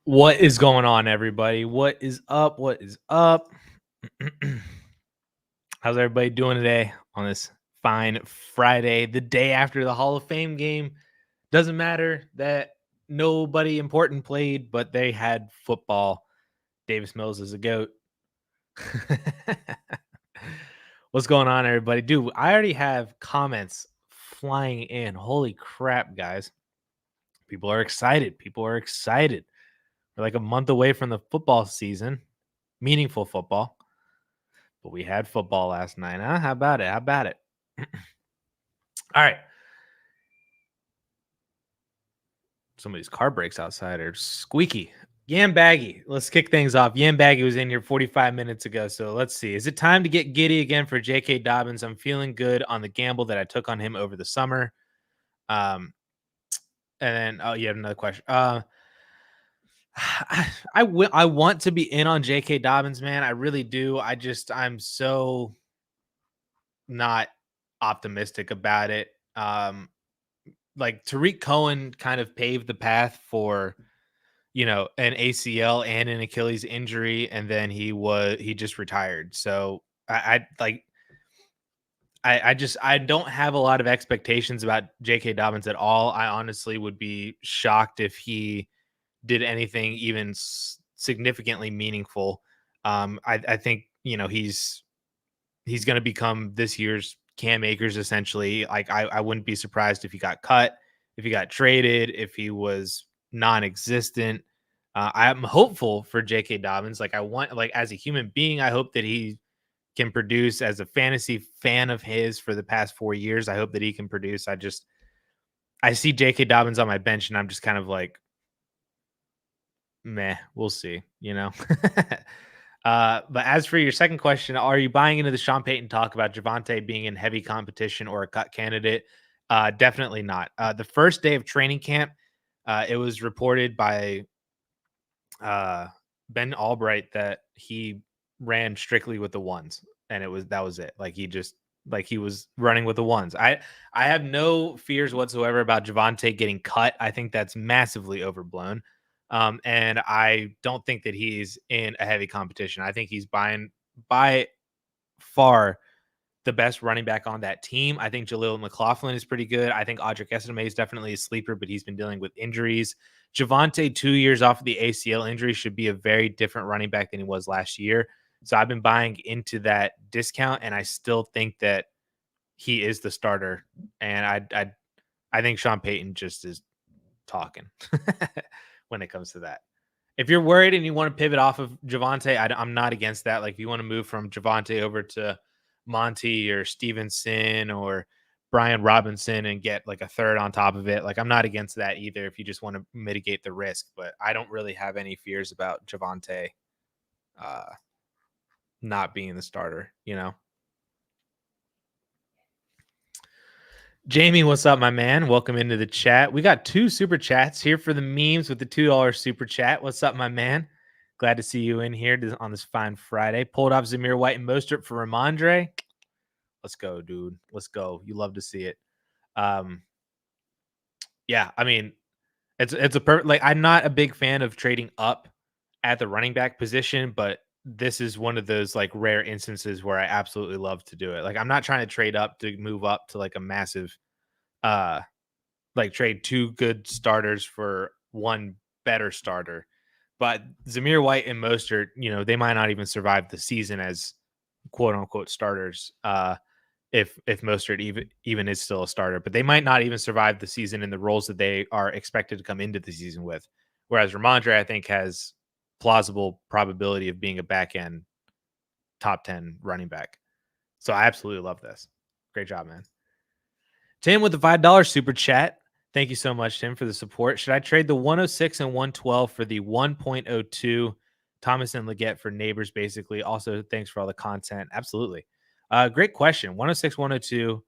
What is going on, everybody? What is up? What is up? How's everybody doing today on this fine Friday, the day after the Hall of Fame game? Doesn't matter that nobody important played, but they had football. Davis Mills is a GOAT. What's going on, everybody? Dude, I already have comments flying in. Holy crap, guys. People are excited. We're like a month away from the football season, meaningful football. But we had football last night, huh? How about it? All right. Somebody's car brakes outside are squeaky. Yam Baggy. Let's kick things off. Yam Baggy was in here 45 minutes ago. So let's see. Is it time to get giddy again for J.K. Dobbins? I'm feeling good on the gamble that I took on him over the summer. And then, you have another question. I want to be in on J.K. Dobbins, man. I really do. I'm so not optimistic about it. Like Tariq Cohen kind of paved the path for, an ACL and an Achilles injury, and then he just retired. So I don't have a lot of expectations about J.K. Dobbins at all. I honestly would be shocked if he did anything even significantly meaningful. I think he's going to become this year's Cam Akers essentially. Like I wouldn't be surprised if he got cut, if he got traded, if he was non-existent. I'm hopeful for J.K. Dobbins. Like as a human being, I hope that he can produce. As a fantasy fan of his for the past 4 years, I hope that he can produce. I see J.K. Dobbins on my bench, and I'm just kind of like, meh, we'll see, But as for your second question, are you buying into the Sean Payton talk about Javonte being in heavy competition or a cut candidate? Definitely not. The first day of training camp, it was reported by Ben Albright that he ran strictly with the ones, and that was it. Like he was running with the ones. I have no fears whatsoever about Javonte getting cut. I think that's massively overblown. And I don't think that he's in a heavy competition. I think he's by far the best running back on that team. I think Jaleel McLaughlin is pretty good. I think Audric Estimé is definitely a sleeper, but he's been dealing with injuries. Javonte, 2 years off of the ACL injury, should be a very different running back than he was last year. So I've been buying into that discount, and I still think that he is the starter. And I think Sean Payton just is talking when it comes to that. If you're worried and you want to pivot off of Javonte, I'm not against that. Like if you want to move from Javonte over to Monty or Stevenson or Brian Robinson and get like a third on top of it, like I'm not against that either if you just want to mitigate the risk. But I don't really have any fears about Javonte not being the starter, Jamie, what's up, my man? Welcome into the chat. We got 2 super chats here for the memes with the $2 super chat. What's up, my man? Glad to see you in here on this fine Friday. Pulled off Zamir White and Mostert for Ramondre. Let's go, dude. Let's go. You love to see it. Yeah, I mean, it's a perfect. Like, I'm not a big fan of trading up at the running back position, but this is one of those like rare instances where I absolutely love to do it. Like, I'm not trying to trade up to move up to like a massive, like trade 2 good starters for 1 better starter. But Zamir White and Mostert, they might not even survive the season as quote unquote starters. If Mostert even is still a starter, but they might not even survive the season in the roles that they are expected to come into the season with. Whereas Ramondre, I think, has plausible probability of being a back end top 10 running back. So I absolutely love this. Great job, man. Tim with the $5 super chat. Thank you so much, Tim, for the support. Should I trade the 106 and 112 for the 1.02 Thomas and Leggett for neighbors, basically? Also, thanks for all the content. Absolutely. Great question. 106, 102,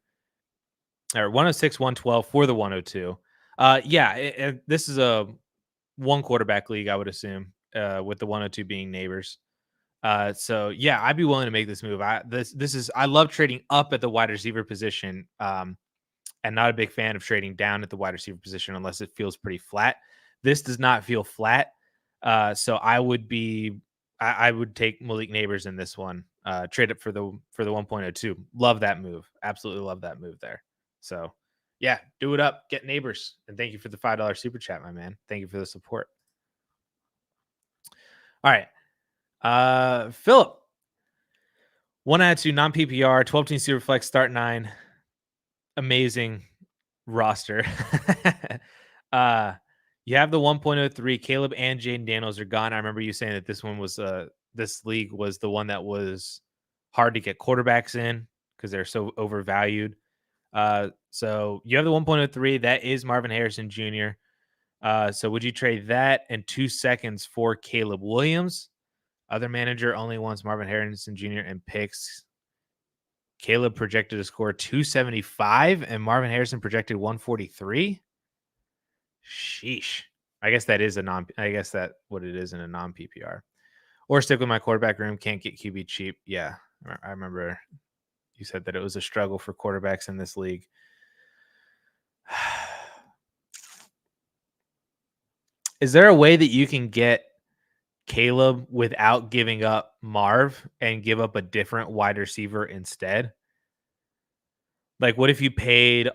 or 106, 112 for the 102. This is a 1 quarterback league, I would assume, with the 102 being neighbors. So yeah, I'd be willing to make this move. I love trading up at the wide receiver position. And not a big fan of trading down at the wide receiver position unless it feels pretty flat. This does not feel flat. So I would take Malik Neighbors in this one. Trade it for the 1.02. Love that move. Absolutely love that move there. So yeah, do it up. Get Neighbors. And thank you for the $5 super chat, my man. Thank you for the support. All right. Philip. 1 out of 2 non-PPR, 12-team Superflex, start 9. Amazing roster. You have the 1.03. Caleb and Jaden Daniels are gone. I remember you saying that this one was this league was the one that was hard to get quarterbacks in because they're so overvalued. So you have the 1.03. That is Marvin Harrison Jr. So would you trade that and 2 seconds for Caleb Williams? Other manager only wants Marvin Harrison Jr. and picks. Caleb projected to score 275 and Marvin Harrison projected 143. Sheesh. I guess that what it is in a non PPR. Or stick with my quarterback room. Can't get QB cheap. Yeah. I remember you said that it was a struggle for quarterbacks in this league. Is there a way that you can get Caleb without giving up Marv and give up a different wide receiver instead? Like, what if you paid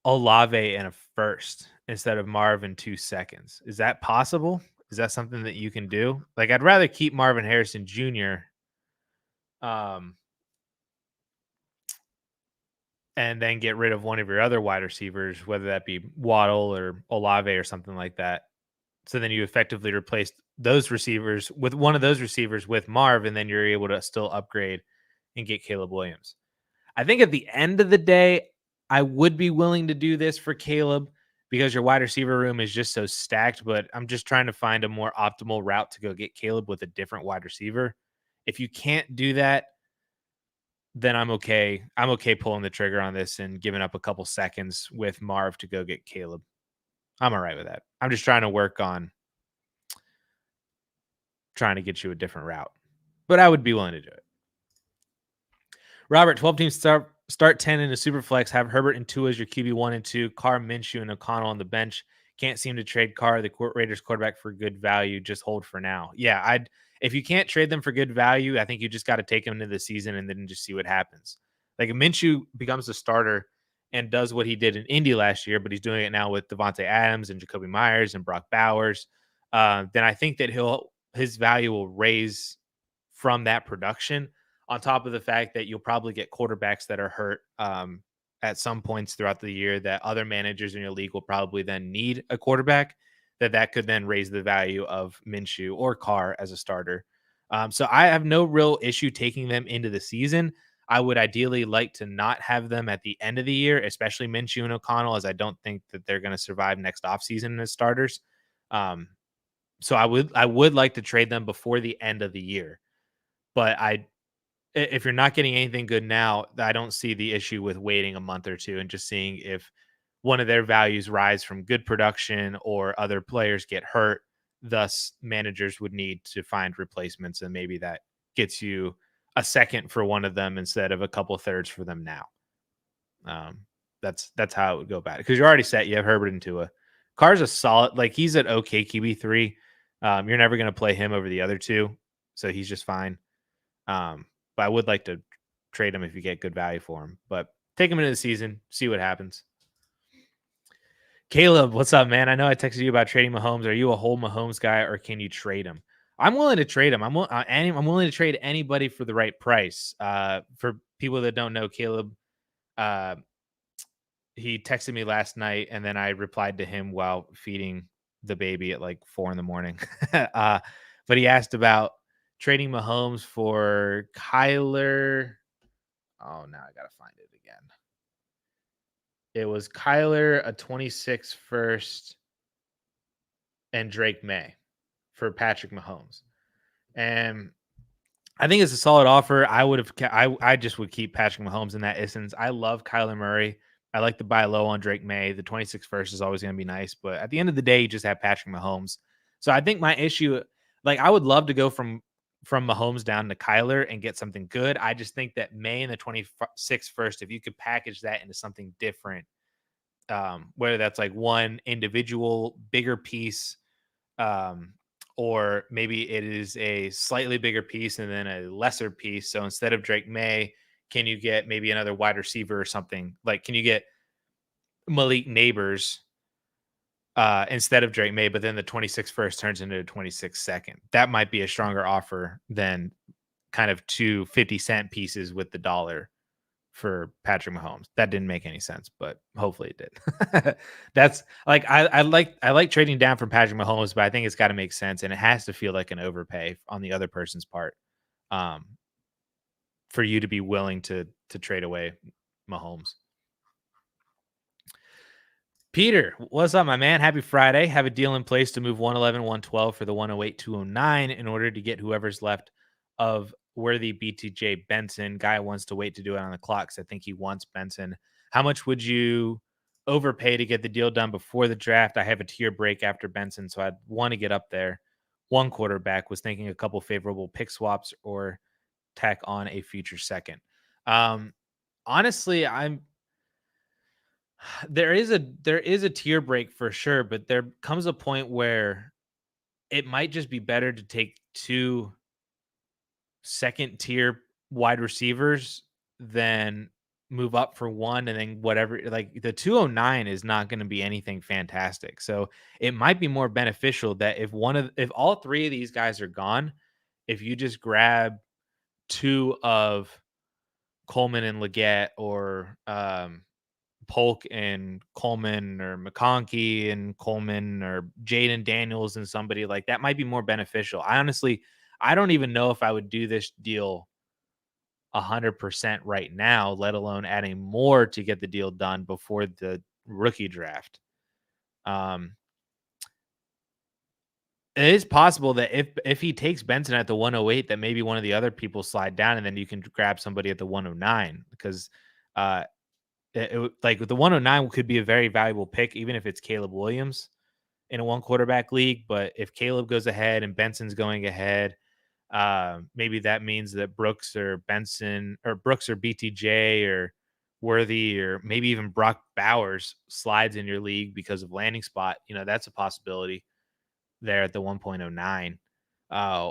Olave in a first instead of Marv in 2 seconds? Is that possible? Is that something that you can do? Like, I'd rather keep Marvin Harrison Jr. And then get rid of one of your other wide receivers, whether that be Waddle or Olave or something like that. So then you effectively replace those receivers with one of those receivers with Marv, and then you're able to still upgrade and get Caleb Williams. I think at the end of the day, I would be willing to do this for Caleb because your wide receiver room is just so stacked, but I'm just trying to find a more optimal route to go get Caleb with a different wide receiver. If you can't do that, then I'm okay. I'm okay pulling the trigger on this and giving up a couple seconds with Marv to go get Caleb. I'm all right with that. I'm just trying to work on trying to get you a different route, but I would be willing to do it. Robert, 12 teams start 10 in a super flex. Have Herbert and Tua as your QB 1 and 2. Carr, Minshew, and O'Connell on the bench. Can't seem to trade Carr, the Raiders quarterback, for good value. Just hold for now. Yeah, if you can't trade them for good value, I think you just got to take them into the season and then just see what happens. Like, if Minshew becomes a starter and does what he did in Indy last year, but he's doing it now with Devontae Adams and Jacoby Myers and Brock Bowers, then I think that his value will raise from that production, on top of the fact that you'll probably get quarterbacks that are hurt at some points throughout the year that other managers in your league will probably then need a quarterback, that could then raise the value of Minshew or Carr as a starter. So I have no real issue taking them into the season. I would ideally like to not have them at the end of the year, especially Minshew and O'Connell, as I don't think that they're going to survive next offseason as starters. So I would like to trade them before the end of the year. But if you're not getting anything good now, I don't see the issue with waiting a month or two and just seeing if one of their values rise from good production or other players get hurt. Thus, managers would need to find replacements, and maybe that gets you a second for one of them instead of a couple thirds for them now. That's how it would go about it, because you're already set. You have Herbert and Tua. Carr's a solid, like, he's an okay QB3. You're never going to play him over the other two, so he's just fine. But I would like to trade him if you get good value for him. But take him into the season, see what happens. Caleb, what's up, man? I know I texted you about trading Mahomes. Are you a whole Mahomes guy, or can you trade him? I'm willing to trade him. I'm willing to trade anybody for the right price. For people that don't know, Caleb, he texted me last night, and then I replied to him while feeding the baby at like 4 a.m. But he asked about trading Mahomes for Kyler. Oh, now I got to find it again. It was Kyler, a 26 first, and Drake May for Patrick Mahomes. And I think it's a solid offer. I just would keep Patrick Mahomes in that instance. I love Kyler Murray. I like to buy low on Drake May. The 26 first is always going to be nice. But at the end of the day, you just have Patrick Mahomes. So I think my issue, like, I would love to go from Mahomes down to Kyler and get something good. I just think that May and the 26 first, if you could package that into something different, whether that's like one individual bigger piece, or maybe it is a slightly bigger piece and then a lesser piece. So instead of Drake May, can you get maybe another wide receiver or something? Like, can you get Malik Neighbors instead of Drake May, but then the 26 first turns into a 26 second? That might be a stronger offer than kind of two 50-cent pieces with the dollar for Patrick Mahomes. That didn't make any sense, but hopefully it did. That's like I like trading down from Patrick Mahomes, but I think it's got to make sense, and it has to feel like an overpay on the other person's part, um, for you to be willing to trade away Mahomes. Peter, what's up, my man? Happy Friday. Have a deal in place to move 111, 112 for the 108, 209 in order to get whoever's left of worthy BTJ Benson. Guy wants to wait to do it on the clock because I think he wants Benson. How much would you overpay to get the deal done before the draft? I have a tier break after Benson, so I'd want to get up there. One quarterback, was thinking a couple favorable pick swaps or tack on a future second. Honestly, there is a tier break for sure, but there comes a point where it might just be better to take two second tier wide receivers than move up for one, and then whatever, like the 209 is not going to be anything fantastic. So it might be more beneficial that if all three of these guys are gone, if you just grab two of Coleman and Leggett, or Polk and Coleman, or McConkey and Coleman, or Jaden Daniels and somebody like that, might be more beneficial. I don't even know if I would do this deal 100% right now, let alone adding more to get the deal done before the rookie draft. It is possible that if he takes Benson at the 108, that maybe one of the other people slide down, and then you can grab somebody at the 109, because like the 109 could be a very valuable pick, even if it's Caleb Williams in a one quarterback league. But if Caleb goes ahead and Benson's going ahead, maybe that means that Brooks or Benson, or Brooks or BTJ or Worthy, or maybe even Brock Bowers slides in your league because of landing spot. That's a possibility there at the 1.09.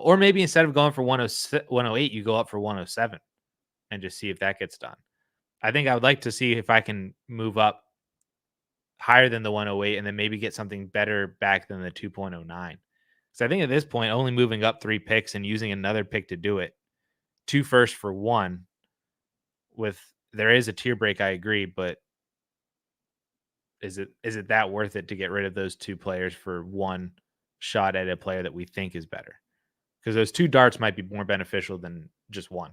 Or maybe instead of going for 108, you go up for 107 and just see if that gets done. I think I would like to see if I can move up higher than the 108 and then maybe get something better back than the 2.09. So I think at this point, only moving up 3 picks and using another pick to do it, 2 first for 1, there is a tier break, I agree, but is it that worth it to get rid of those 2 players for 1 shot at a player that we think is better? Because those 2 darts might be more beneficial than just 1.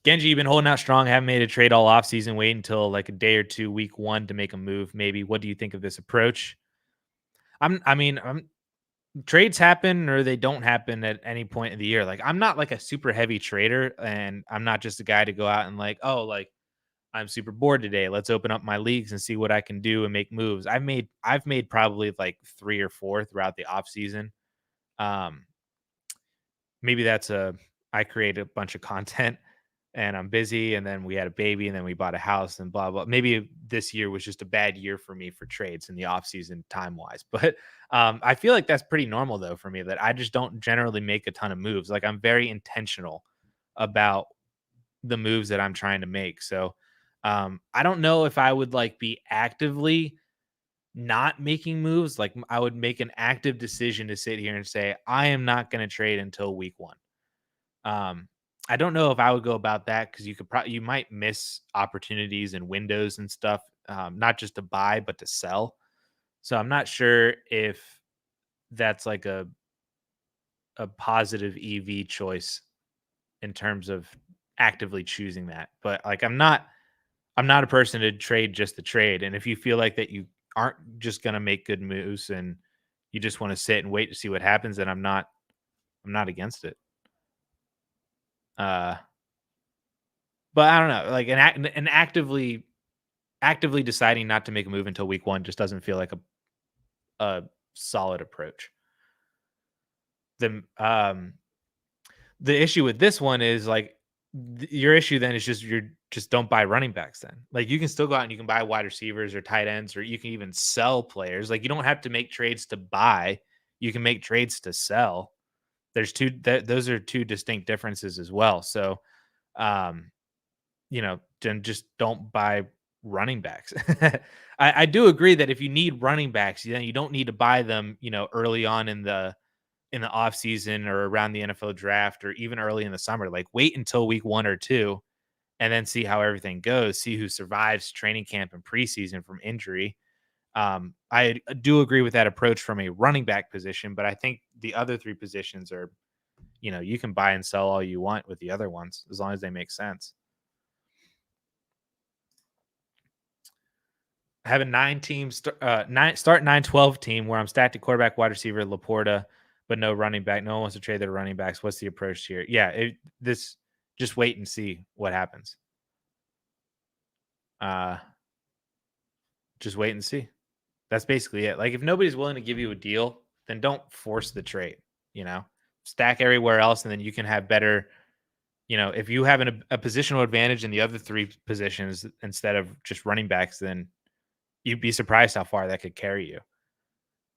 Genji, you've been holding out strong, haven't made a trade all offseason, wait until like a day or 2, week 1 to make a move. Maybe. What do you think of this approach? Trades happen or they don't happen at any point of the year. Like, I'm not like a super heavy trader, and I'm not just a guy to go out and like, oh, like I'm super bored today, let's open up my leagues and see what I can do and make moves. I've made probably like 3 or 4 throughout the offseason. Maybe I created a bunch of content and I'm busy, and then we had a baby, and then we bought a house, and blah blah. Maybe this year was just a bad year for me for trades in the offseason time wise. But I feel like that's pretty normal though for me, that I just don't generally make a ton of moves. Like, I'm very intentional about the moves that I'm trying to make. So I don't know if I would like be actively not making moves. Like, I would make an active decision to sit here and say, I am not going to trade until week 1. I don't know if I would go about that, because you might miss opportunities and windows and stuff, not just to buy but to sell. So I'm not sure if that's like a positive EV choice in terms of actively choosing that. But like, I'm not a person to trade just the trade. And if you feel like that you aren't just going to make good moves and you just want to sit and wait to see what happens, then I'm not against it. But I don't know, like an actively deciding not to make a move until week 1 just doesn't feel like a solid approach. The issue with this one is like your issue then is just just don't buy running backs then. Like, you can still go out and you can buy wide receivers or tight ends, or you can even sell players. Like, you don't have to make trades to buy. You can make trades to sell. Those are two distinct differences as well. So, um, then just don't buy running backs. I do agree that if you need running backs, then you don't need to buy them, early on in the off season or around the NFL draft or even early in the summer. Like, wait until week 1 or 2 and then see how everything goes, see who survives training camp and preseason from injury. I do agree with that approach from a running back position, but I think the other three positions are, you can buy and sell all you want with the other ones as long as they make sense. I have a 9-team start 9-12 team where I'm stacked at quarterback, wide receiver, Laporta, but no running back. No one wants to trade their running backs. What's the approach here? Yeah, this just wait and see what happens. Just wait and see. That's basically it. Like, if nobody's willing to give you a deal, then don't force the trade. Stack everywhere else, and then you can have better. If you have a positional advantage in the other three positions instead of just running backs, then you'd be surprised how far that could carry you.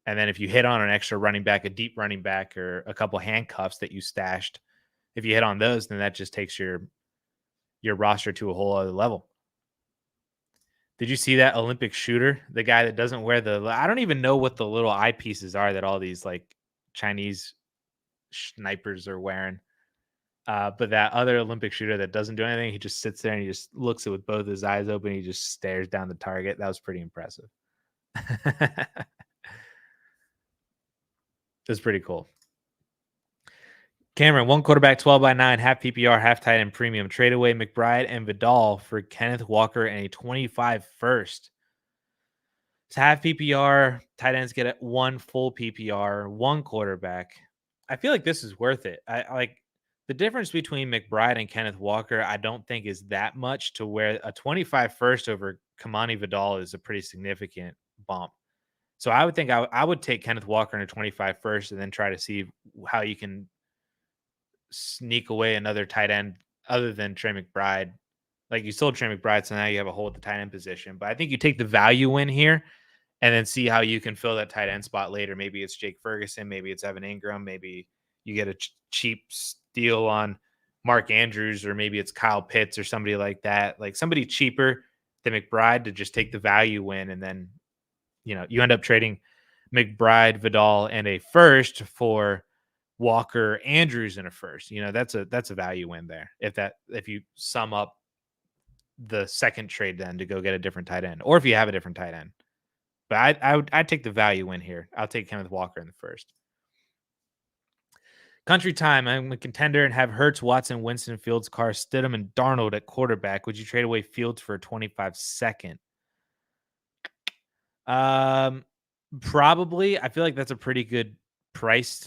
And then if you hit on an extra running back, a deep running back, or a couple handcuffs that you stashed, if you hit on those, then that just takes your roster to a whole other level. Did you see that Olympic shooter? The guy that doesn't wear I don't even know what the little eyepieces are that all these like Chinese snipers are wearing. But that other Olympic shooter that doesn't do anything, he just sits there and he just looks at with both his eyes open. He just stares down the target. That was pretty impressive. It was pretty cool. Cameron, one quarterback, 12x9, half PPR, half tight end premium. Trade away McBride and Vidal for Kenneth Walker and a 25 first. It's half PPR. Tight ends get one full PPR, one quarterback. I feel like this is worth it. I like the difference between McBride and Kenneth Walker. I don't think is that much to where a 25 first over Kamani Vidal is a pretty significant bump. So I would think I would take Kenneth Walker in a 25 first and then try to see how you can sneak away another tight end other than Trey McBride. Like, you sold Trey McBride, so now you have a hole at the tight end position. But I think you take the value win here and then see how you can fill that tight end spot later. Maybe it's Jake Ferguson. Maybe it's Evan Ingram. Maybe you get a cheap steal on Mark Andrews, or maybe it's Kyle Pitts or somebody like that. Like, somebody cheaper than McBride to just take the value win. And then, you end up trading McBride, Vidal, and a first for Walker, Andrews, and a first. That's a value win there. If you sum up the second trade then to go get a different tight end, or if you have a different tight end. But I'd take the value win here. I'll take Kenneth Walker in the first. Country time. I'm a contender and have Hurts, Watson, Winston, Fields, Carr, Stidham, and Darnold at quarterback. Would you trade away Fields for a 25 second? Probably. I feel like that's a pretty good price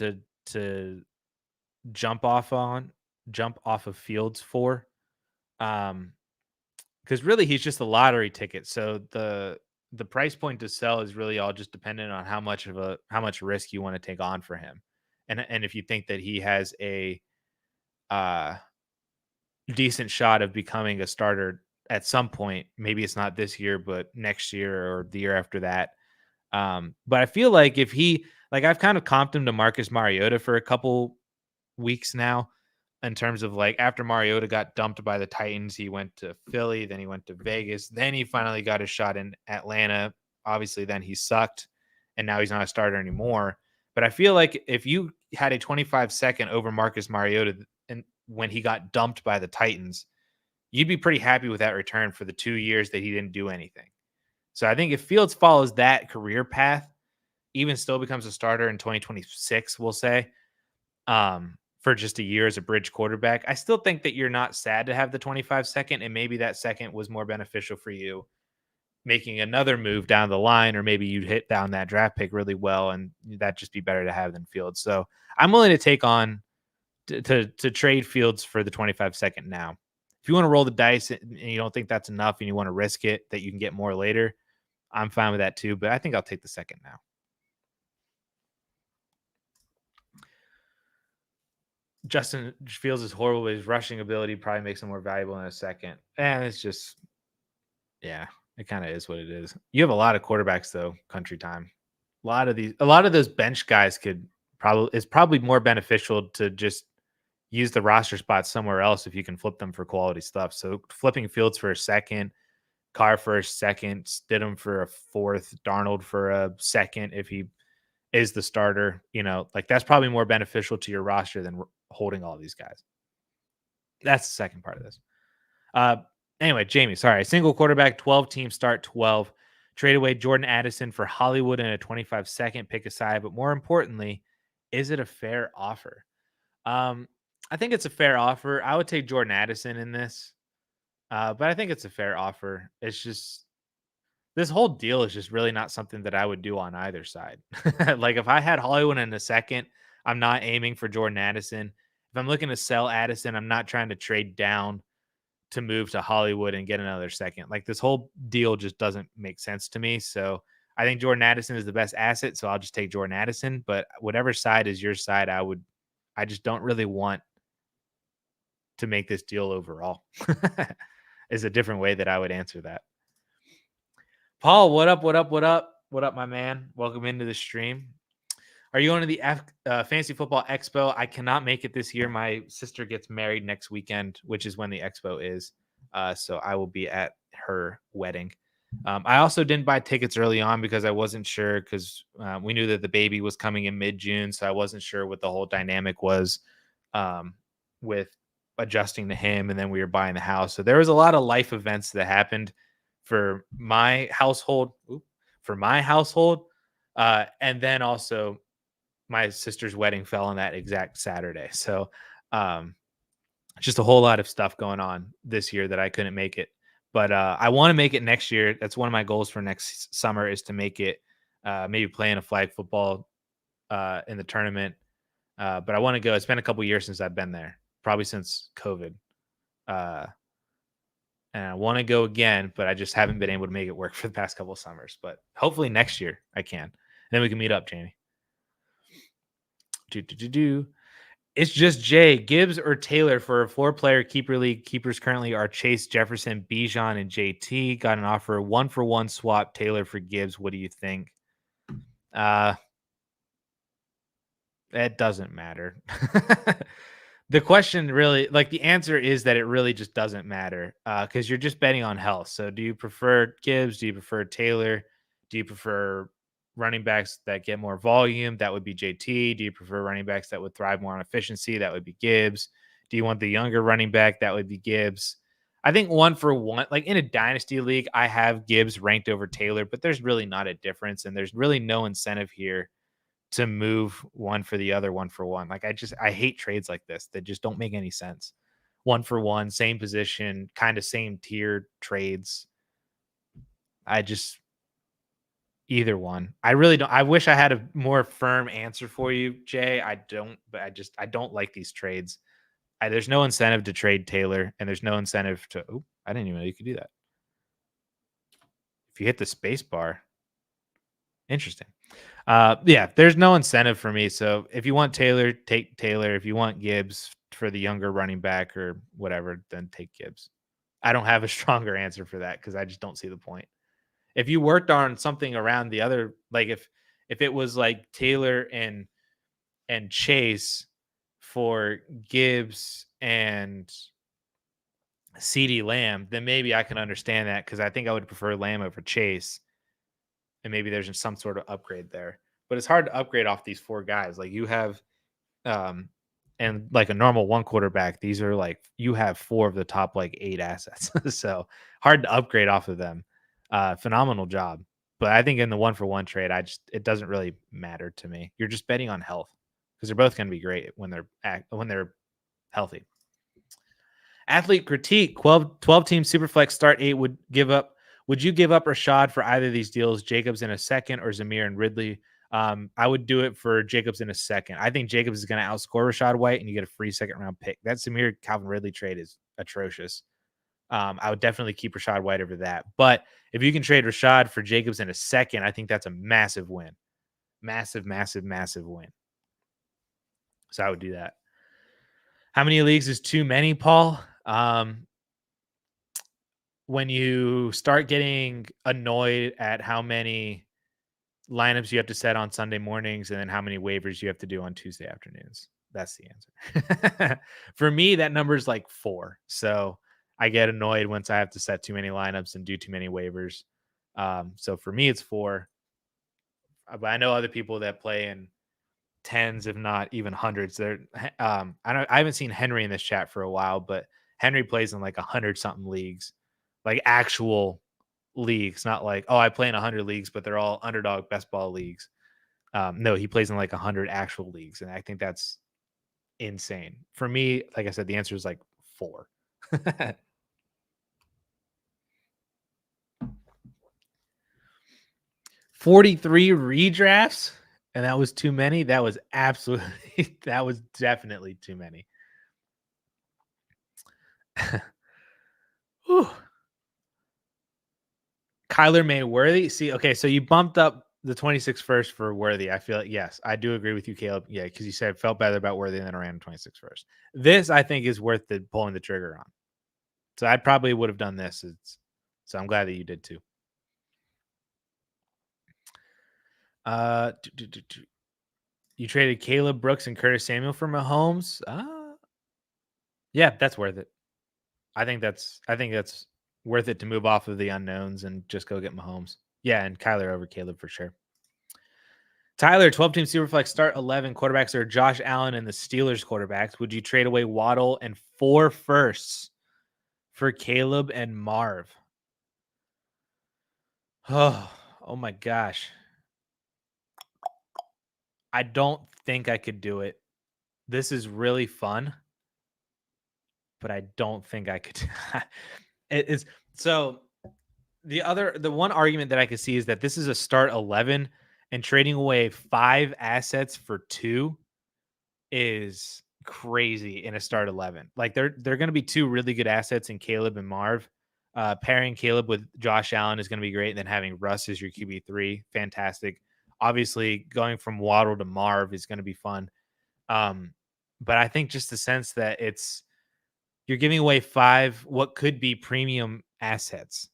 to jump off of Fields for. Because really he's just a lottery ticket. So the price point to sell is really all just dependent on how much risk you want to take on for him. And if you think that he has a decent shot of becoming a starter at some point, maybe it's not this year, but next year or the year after that. But I feel like if I've kind of comped him to Marcus Mariota for a couple weeks now, in terms of like after Mariota got dumped by the Titans, he went to Philly, then he went to Vegas, then he finally got a shot in Atlanta. Obviously, then he sucked, and now he's not a starter anymore. But I feel like if you had a 25 second over Marcus Mariota and when he got dumped by the Titans, you'd be pretty happy with that return for the 2 years that he didn't do anything. So I think if Fields follows that career path, even still becomes a starter in 2026, we'll say, for just a year as a bridge quarterback, I still think that you're not sad to have the 25 second, and maybe that second was more beneficial for you making another move down the line, or maybe you'd hit down that draft pick really well, and that'd just be better to have than Fields. So I'm willing to take on to trade Fields for the 25 second now. If you want to roll the dice and you don't think that's enough and you want to risk it that you can get more later, I'm fine with that too, but I think I'll take the second now. Justin Fields is horrible, but his rushing ability probably makes him more valuable in a second. And it's just, yeah, it kind of is what it is. You have a lot of quarterbacks though, country time. A lot of those bench guys it's probably more beneficial to just use the roster spots somewhere else if you can flip them for quality stuff. So flipping Fields for a second, Carr for a second, Stidham for a fourth, Darnold for a second if he is the starter, like that's probably more beneficial to your roster than holding all these guys. That's the second part of this. Anyway, Jamie, sorry. Single quarterback, 12 team start 12. Trade away Jordan Addison for Hollywood in a 25-second pick aside. But more importantly, is it a fair offer? I think it's a fair offer. I would take Jordan Addison in this. But I think it's a fair offer. It's just this whole deal is just really not something that I would do on either side. Like if I had Hollywood in a second, I'm not aiming for Jordan Addison. If I'm looking to sell Addison, I'm not trying to trade down to move to Hollywood and get another second. Like this whole deal just doesn't make sense to me. So I think Jordan Addison is the best asset. So I'll just take Jordan Addison. But whatever side is your side, I just don't really want to make this deal overall. Is a different way that I would answer that. Paul, what up? What up? What up? What up, my man? Welcome into the stream. Are you going to the Fantasy Football Expo? I cannot make it this year. My sister gets married next weekend, which is when the expo is. So I will be at her wedding. I also didn't buy tickets early on because I wasn't sure because we knew that the baby was coming in mid-June. So I wasn't sure what the whole dynamic was with adjusting to him. And then we were buying the house. So there was a lot of life events that happened for my household. And then also my sister's wedding fell on that exact Saturday. So just a whole lot of stuff going on this year that I couldn't make it. But I want to make it next year. That's one of my goals for next summer is to make it maybe playing a flag football in the tournament. But I want to go. It's been a couple years since I've been there, probably since COVID. And I want to go again, but I just haven't been able to make it work for the past couple of summers. But hopefully next year I can. And then we can meet up, Jamie. It's just Jay, Gibbs or Taylor for a 4-player keeper league. Keepers currently are Chase, Jefferson, Bijan, and JT. Got an offer 1-for-1 swap Taylor for Gibbs. What do you think? It doesn't matter. The question really, like the answer is that it really just doesn't matter because you're just betting on health. So do you prefer Gibbs? Do you prefer Taylor? Do you prefer running backs that get more volume? That would be JT. Do you prefer running backs that would thrive more on efficiency? That would be Gibbs. Do you want the younger running back? That would be Gibbs. I think 1-for-1, like in a dynasty league, I have Gibbs ranked over Taylor, but there's really not a difference. And there's really no incentive here to move one for the other 1-for-1. Like I hate trades like this that just don't make any sense. 1-for-1, same position, kind of same tier trades. Either one. I really don't. I wish I had a more firm answer for you, Jay. I don't, but I don't like these trades. There's no incentive to trade Taylor, and there's no incentive to. Oh, I didn't even know you could do that. If you hit the space bar, interesting. Yeah, there's no incentive for me. So if you want Taylor, take Taylor. If you want Gibbs for the younger running back or whatever, then take Gibbs. I don't have a stronger answer for that because I just don't see the point. If you worked on something around the other, like if it was like Taylor and Chase for Gibbs and CeeDee Lamb, then maybe I can understand that because I think I would prefer Lamb over Chase. And maybe there's some sort of upgrade there. But it's hard to upgrade off these 4 guys. Like you have and like a normal 1 quarterback, these are like you have 4 of the top like 8 assets. So hard to upgrade off of them. Phenomenal job. But I think in the 1-for-1 trade, it doesn't really matter to me. You're just betting on health because they're both going to be great when they're healthy. Athlete critique: 12 team Superflex start 8 would you give up Rachaad for either of these deals? Jacobs in a second or Zamir and Ridley? I would do it for Jacobs in a second. I think Jacobs is going to outscore Rachaad White and you get a free 2nd-round pick. That Zamir Calvin Ridley trade is atrocious. I would definitely keep Rachaad White over that. But if you can trade Rachaad for Jacobs in a second, I think that's a massive win. Massive, massive, massive win. So I would do that. How many leagues is too many, Paul? When you start getting annoyed at how many lineups you have to set on Sunday mornings and then how many waivers you have to do on Tuesday afternoons. That's the answer. For me, that number is like 4. So I get annoyed once I have to set too many lineups and do too many waivers. So for me, it's 4. But I know other people that play in tens, if not even hundreds. I haven't seen Henry in this chat for a while, but Henry plays in like 100 something leagues, like actual leagues, not like, oh, I play in 100 leagues, but they're all underdog best ball leagues. No, he plays in like 100 actual leagues, and I think that's insane. For me, like I said, the answer is like 4. 43 redrafts, and that was too many. That was absolutely, that was definitely too many. Whew. Kyler May Worthy. See, okay, so you bumped up the 26 first for Worthy. I feel like, yes, I do agree with you, Caleb. Yeah, because you said felt better about Worthy than around 26 first. This, I think, is worth pulling the trigger on. So I probably would have done this. So I'm glad that you did too. You traded Caleb Brooks and Curtis Samuel for Mahomes. Yeah, that's worth it. I think that's worth it to move off of the unknowns and just go get Mahomes. Yeah, and Kyler over Caleb for sure. Tyler, 12-team Superflex start 11 quarterbacks are Josh Allen and the Steelers quarterbacks. Would you trade away Waddle and 4 firsts for Caleb and Marv? Oh my gosh. I don't think I could do it. This is really fun, but I don't think I could. It is so the one argument that I could see is that this is a start 11 and trading away 5 assets for 2 is crazy in a start 11. Like they're going to be 2 really good assets in Caleb and Marv. Pairing Caleb with Josh Allen is going to be great. And then having Russ as your QB3, fantastic. Obviously, going from Waddle to Marv is going to be fun. But I think just the sense that you're giving away 5 what could be premium assets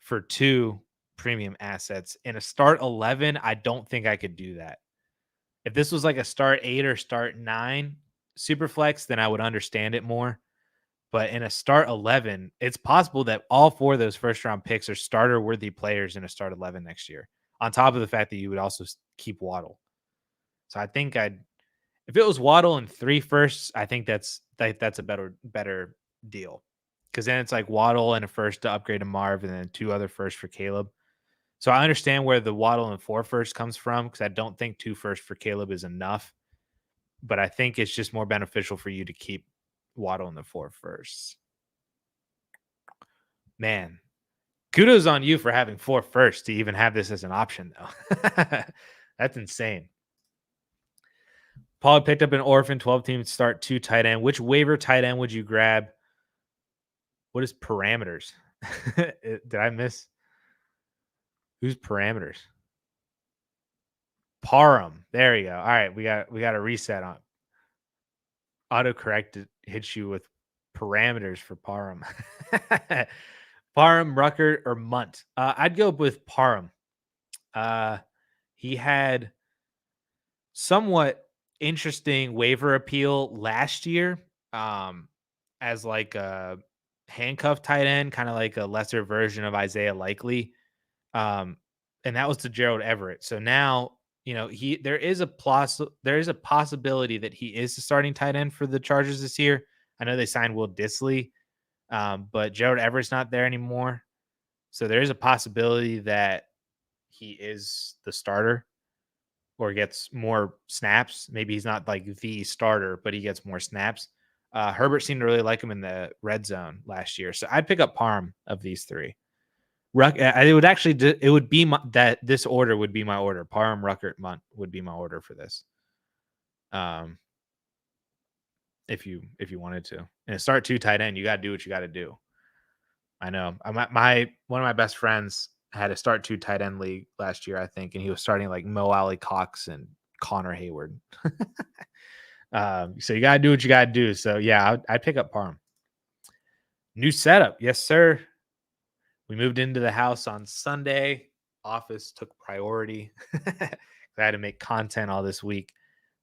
for 2 premium assets in a start 11. I don't think I could do that. If this was like a start 8 or start 9 super flex, then I would understand it more. But in a start 11, it's possible that all 4 of those first round picks are starter worthy players in a start 11 next year, on top of the fact that you would also keep Waddle. So I think if it was Waddle and 3 firsts, I think that's a better deal. Because then it's like Waddle and a first to upgrade to Marv and then 2 other firsts for Caleb. So I understand where the Waddle and 4 first comes from, because I don't think 2 first for Caleb is enough. But I think it's just more beneficial for you to keep Waddle in the 4 firsts. Man, kudos on you for having 4 firsts to even have this as an option, though. That's insane. Paul picked up an orphan 12-team start 2 tight end. Which waiver tight end would you grab? What is parameters? Did I miss? Who's parameters? Corum. There you go. All right, we got a reset on. Autocorrect hits you with parameters for Parham. Parham, Rucker, or Munt. I'd go with Parham. He had somewhat interesting waiver appeal last year as like a handcuff tight end, kind of like a lesser version of Isaiah Likely. And that was to Gerald Everett. So now, there is a possibility that he is the starting tight end for the Chargers this year. I know they signed Will Dissly, but Gerald Everett's not there anymore. So there is a possibility that he is the starter or gets more snaps. Maybe he's not like the starter, but he gets more snaps. Herbert seemed to really like him in the red zone last year. So I'd pick up Parham of these 3. This order would be my order. Parham, Ruckert, Munt would be my order for this. If you wanted to, and start 2 tight end, you got to do what you got to do. I know. One of my best friends had a start 2 tight end league last year, I think, and he was starting like Mo Alley Cox and Connor Hayward. So you got to do what you got to do. So yeah, I'd pick up Parham. New setup. Yes, sir. We moved into the house on Sunday. Office took priority. I had to make content all this week.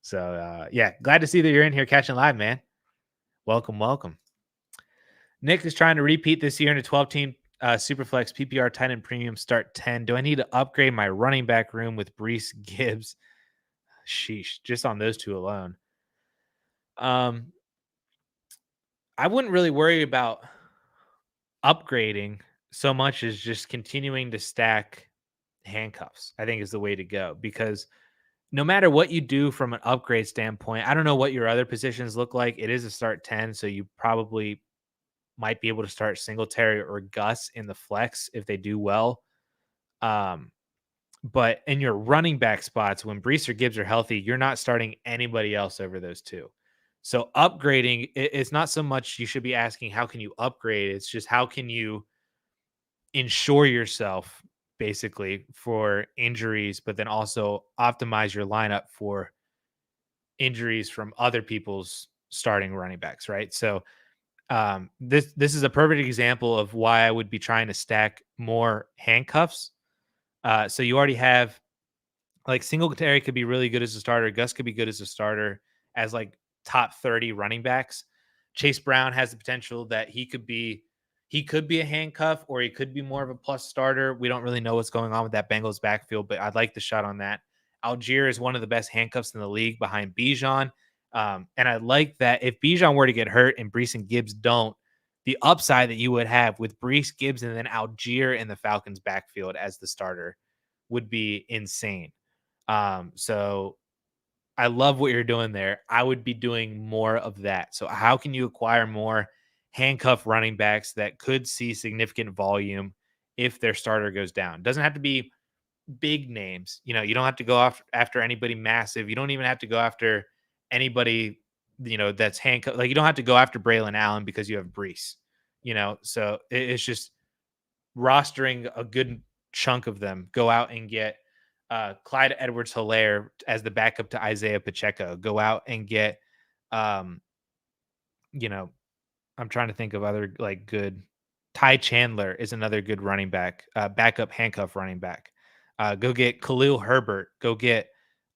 So yeah, glad to see that you're in here catching live, man. Welcome, welcome. Nick is trying to repeat this year in a 12-team Superflex PPR tight end premium start 10. Do I need to upgrade my running back room with Brees Gibbs? Sheesh, just on those two alone. I wouldn't really worry about upgrading so much as just continuing to stack handcuffs. I think is the way to go, because no matter what you do from an upgrade standpoint, I don't know what your other positions look like. It is a start 10, so you probably might be able to start Singletary or Gus in the flex if they do well. But in your running back spots, when Brees or Gibbs are healthy, you're not starting anybody else over those two. So upgrading, it's not so much you should be asking, how can you upgrade? It's just, how can you insure yourself basically for injuries, but then also optimize your lineup for injuries from other people's starting running backs, right? So this is a perfect example of why I would be trying to stack more handcuffs. So you already have, like, Singletary could be really good as a starter. Gus could be good as a starter as like top 30 running backs. Chase Brown has the potential that he could be a handcuff, or he could be more of a plus starter. We don't really know what's going on with that Bengals backfield, but I'd like the shot on that. Algier is one of the best handcuffs in the league behind Bijan. And I like that if Bijan were to get hurt and Brees and Gibbs don't, the upside that you would have with Brees, Gibbs, and then Algier in the Falcons backfield as the starter would be insane. So I love what you're doing there. I would be doing more of that. So how can you acquire more handcuff running backs that could see significant volume if their starter goes down? Doesn't have to be big names. You don't have to go after anybody massive. You don't even have to go after anybody, that's handcuffed. Like, you don't have to go after Braylon Allen because you have Brees, so it's just rostering a good chunk of them. Go out and get Clyde Edwards-Helaire as the backup to Isaiah Pacheco. Go out and get, I'm trying to think of other like good. Ty Chandler is another good running back, backup handcuff running back. Go get Khalil Herbert. Go get,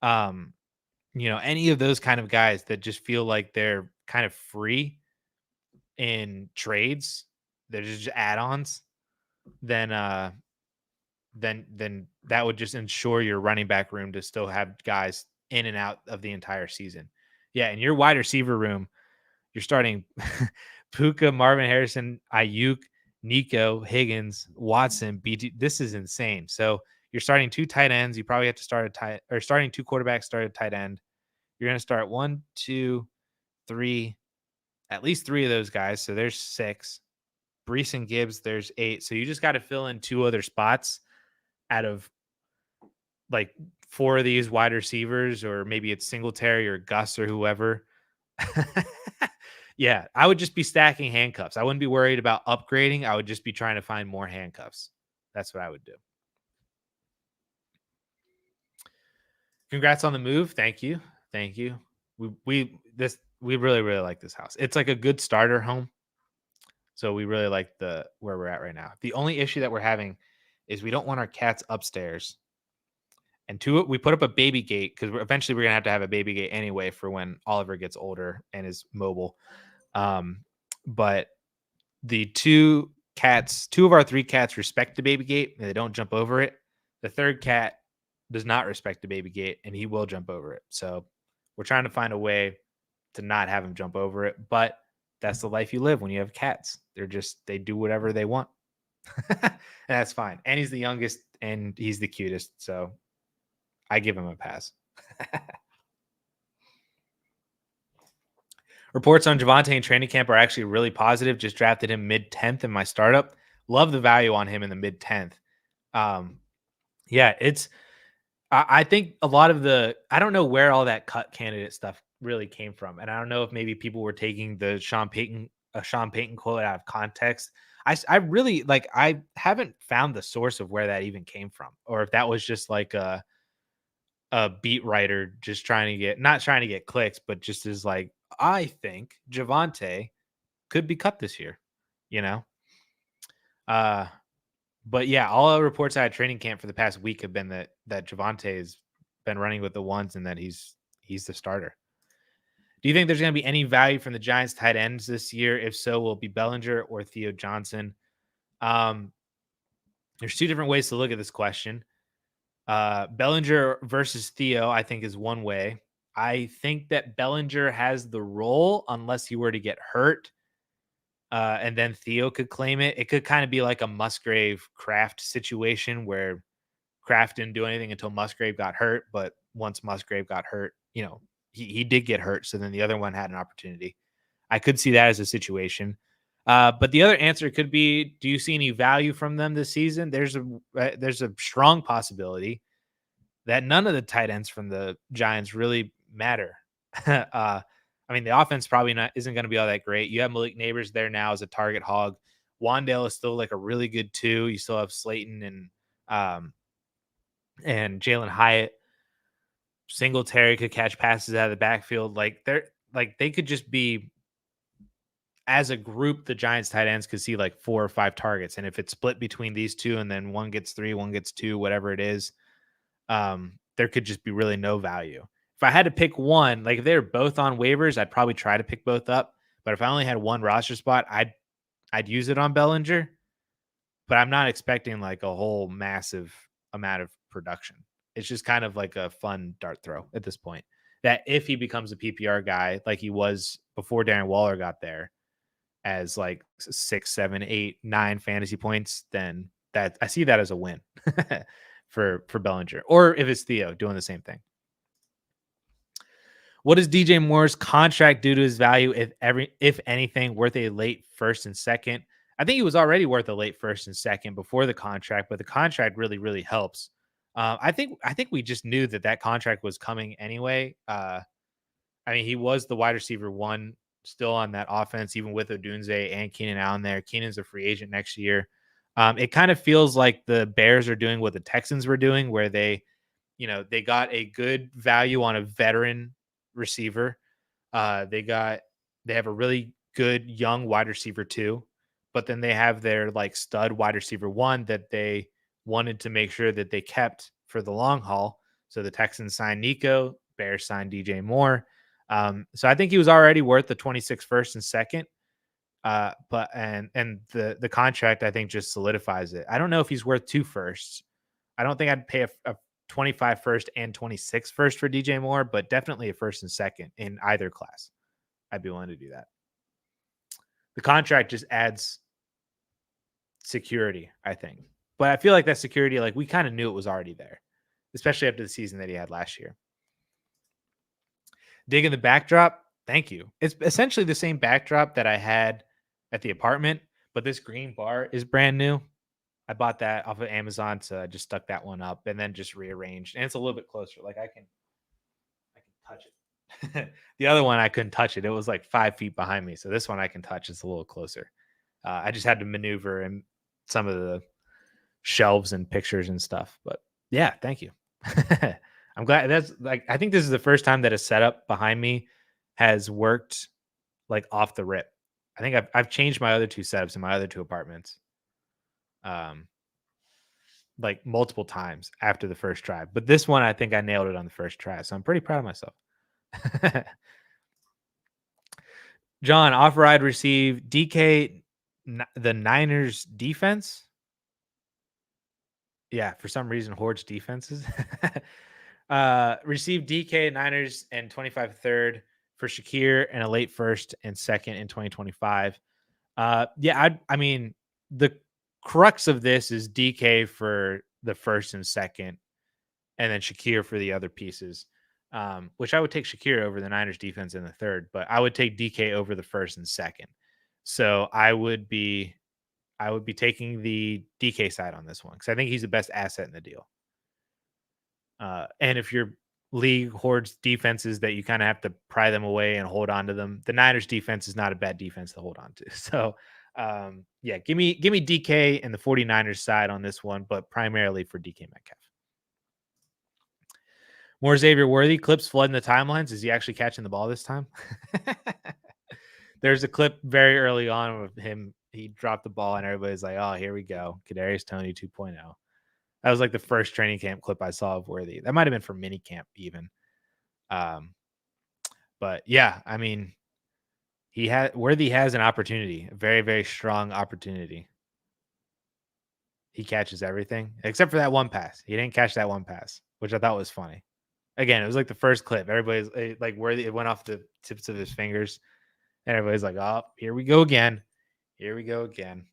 any of those kind of guys that just feel like they're kind of free in trades. They're just add-ons. Then that would just ensure your running back room to still have guys in and out of the entire season. Yeah, in your wide receiver room, you're starting Puka, Marvin Harrison, Ayuk, Nico, Higgins, Watson, BT. This is insane. So you're starting two tight ends. You probably have to start starting two quarterbacks, start a tight end. You're going to start 1, 2, 3, at least 3 of those guys. So there's 6. Brees and Gibbs, there's 8. So you just got to fill in 2 other spots out of like 4 of these wide receivers, or maybe it's Singletary or Gus or whoever. Yeah, I would just be stacking handcuffs. I wouldn't be worried about upgrading. I would just be trying to find more handcuffs. That's what I would do. Congrats on the move. Thank you. Thank you. We really, really like this house. It's like a good starter home. So we really like where we're at right now. The only issue that we're having is we don't want our cats upstairs. And 2, we put up a baby gate because eventually we're going to have a baby gate anyway for when Oliver gets older and is mobile. But the 2 of our 3 cats respect the baby gate and they don't jump over it. The 3rd cat does not respect the baby gate and he will jump over it. So we're trying to find a way to not have him jump over it. But that's the life you live when you have cats. They do whatever they want. And that's fine. And he's the youngest and he's the cutest. So I give him a pass. Reports on Javonte in training camp are actually really positive. Just drafted him mid-10th in my startup. Love the value on him in the mid-10th. Yeah, I think a lot of I don't know where all that cut candidate stuff really came from. And I don't know if maybe people were taking the Sean Payton quote out of context. I really I haven't found the source of where that even came from, or if that was just like a a beat writer just not trying to get clicks, but just is like, I think Javonte could be cut this year, you know? Uh, but yeah, all the reports out of training camp for the past week have been that Javonte has been running with the ones and that he's the starter. Do you think there's going to be any value from the Giants tight ends this year? If so, will it be Bellinger or Theo Johnson? Um, there's two different ways to look at this question. Bellinger versus Theo, I think, is one way. I think that Bellinger has the role unless he were to get hurt, and then Theo could claim it. It could kind of be like a Musgrave Kraft situation where Kraft didn't do anything until Musgrave got hurt, but once Musgrave got hurt, he did get hurt. So then the other one had an opportunity. I could see that as a situation. But the other answer could be, do you see any value from them this season? There's a strong possibility that none of the tight ends from the Giants really matter. I mean, the offense probably isn't going to be all that great. You have Malik Neighbors there now as a target hog. Wandale is still like a really good 2. You still have Slayton and Jalen Hyatt. Singletary could catch passes out of the backfield. They could just be, as a group, the Giants tight ends could see like 4 or 5 targets. And if it's split between these two and then one gets 3, one gets 2, whatever it is, there could just be really no value. If I had to pick one, like if they were both on waivers, I'd probably try to pick both up. But if I only had one roster spot, I'd use it on Bellinger. But I'm not expecting like a whole massive amount of production. It's just kind of like a fun dart throw at this point. That if he becomes a PPR guy like he was before Darren Waller got there, as like 6, 7, 8, 9 fantasy points, then that I see that as a win for Bellinger. Or if it's Theo doing the same thing. What does DJ Moore's contract do to his value, if anything, worth a late first and second? I think he was already worth a late first and second before the contract, but the contract really, really helps. I think we just knew that contract was coming anyway. I mean, he was the wide receiver 1 still on that offense, even with Odunze and Keenan Allen there. Keenan's a free agent next year. It kind of feels like the Bears are doing what the Texans were doing, where they got a good value on a veteran receiver. They have a really good young wide receiver 2, but then they have their like stud wide receiver 1 that they wanted to make sure that they kept for the long haul. So the Texans signed Nico, Bears signed DJ Moore. So I think he was already worth the 26 first and second. But the contract, I think, just solidifies it. I don't know if he's worth 2 firsts. I don't think I'd pay a 25 first and 26 first for DJ Moore, but definitely a first and second in either class. I'd be willing to do that. The contract just adds security, I think. But I feel like that security, like we kind of knew it was already there, especially after the season that he had last year. Digging the backdrop. Thank you. It's essentially the same backdrop that I had at the apartment, but this green bar is brand new. I bought that off of Amazon, so I just stuck that one up and then just rearranged. And it's a little bit closer. Like I can touch it. The other one I couldn't touch it. It was like 5 feet behind me. So this one I can touch. It's a little closer. I just had to maneuver in some of the shelves and pictures and stuff. But yeah, thank you. I'm glad. I think this is the first time that a setup behind me has worked like off the rip. I think I've changed my other 2 setups in my other 2 apartments. Like multiple times after the first try. But this one, I think I nailed it on the first try. So I'm pretty proud of myself. John, offer I'd receive DK, the Niners defense. Yeah, for some reason, Horde's defenses. Receive DK, Niners, and 25 third for Shakir and a late first and second in 2025. Yeah, I mean, the crux of this is DK for the first and second, and then Shakir for the other pieces, which I would take Shakir over the Niners defense in the third, but I would take DK over the first and second. So I would be taking the DK side on this one because I think he's the best asset in the deal. And if your league hoards defenses that you kind of have to pry them away and hold on to them, the Niners defense is not a bad defense to hold on to. So yeah, give me DK and the 49ers side on this one, but primarily for DK Metcalf. More Xavier Worthy clips flooding the timelines. Is he actually catching the ball this time? There's a clip very early on of him. He dropped the ball, and everybody's like, "Oh, here we go, Kadarius Toney 2.0." That was like the first training camp clip I saw of Worthy. That might have been from mini camp even. But yeah, I mean, Worthy has an opportunity, a very, very strong opportunity. He catches everything except for that one pass. He didn't catch that one pass, which I thought was funny. Again, it was like the first clip. Everybody's like, Worthy, it went off the tips of his fingers, and everybody's like, "Oh, here we go again. Here we go again."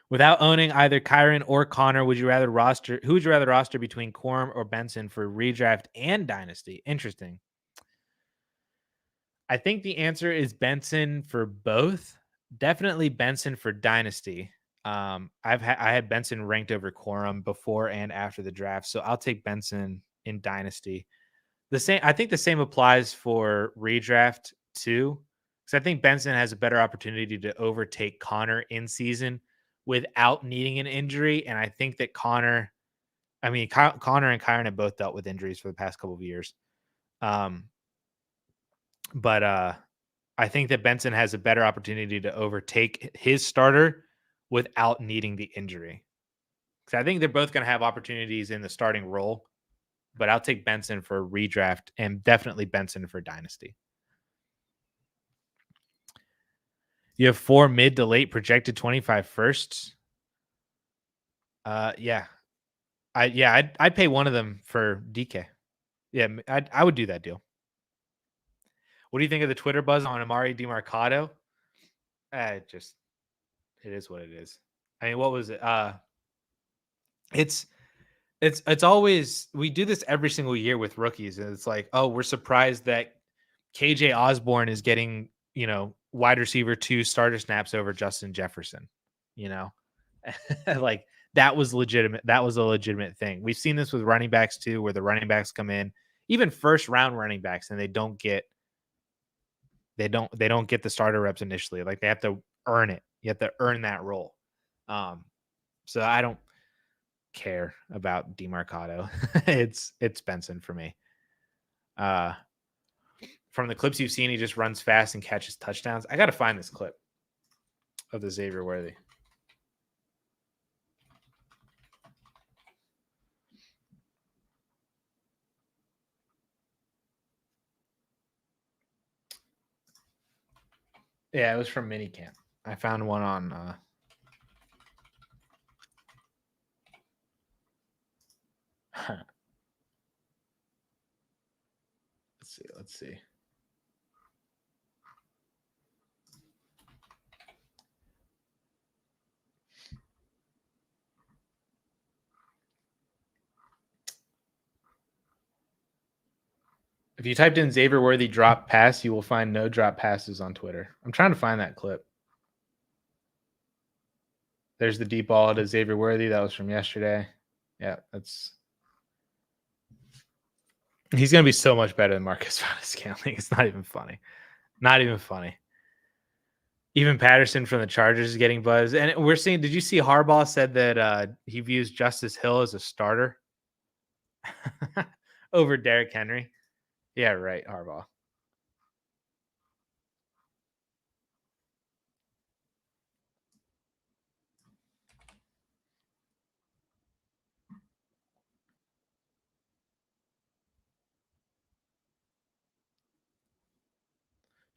Without owning either Kyron or Connor, who would you rather roster between Corum or Benson for redraft and Dynasty? Interesting. I think the answer is Benson for both. Definitely Benson for Dynasty. I had Benson ranked over Corum before and after the draft, so I'll take Benson in Dynasty. I think the same applies for redraft too, because I think Benson has a better opportunity to overtake Connor in season without needing an injury. And I think that Connor and Kyron have both dealt with injuries for the past couple of years. But I think that Benson has a better opportunity to overtake his starter without needing the injury. Because I think they're both going to have opportunities in the starting role, but I'll take Benson for redraft and definitely Benson for Dynasty. You have 4 mid to late projected 25 firsts. Yeah. I'd pay one of them for DK. Yeah, I would do that deal. What do you think of the Twitter buzz on Amari DiMarcado? It is what it is. I mean, what was it? It's always, we do this every single year with rookies, and it's like, oh, we're surprised that KJ Osborne is getting, wide receiver 2 starter snaps over Justin Jefferson. Like that was legitimate. That was a legitimate thing. We've seen this with running backs too, where the running backs come in, even first round running backs, and they don't get the starter reps initially. Like they have to earn it. You have to earn that role. So I don't care about DeMarcado. it's Benson for me. From the clips you've seen, he just runs fast and catches touchdowns. I got to find this clip of the Xavier Worthy. Yeah, it was from minicamp. I found one on let's see. If you typed in Xavier Worthy drop pass, you will find no drop passes on Twitter. I'm trying to find that clip. There's the deep ball to Xavier Worthy. That was from yesterday. Yeah, he's going to be so much better than Marcus Valdes-Scantling. It's not even funny. Not even funny. Even Patterson from the Chargers is getting buzz. And we're seeing, did you see Harbaugh said that he views Justice Hill as a starter over Derrick Henry? Yeah, right, Harbaugh.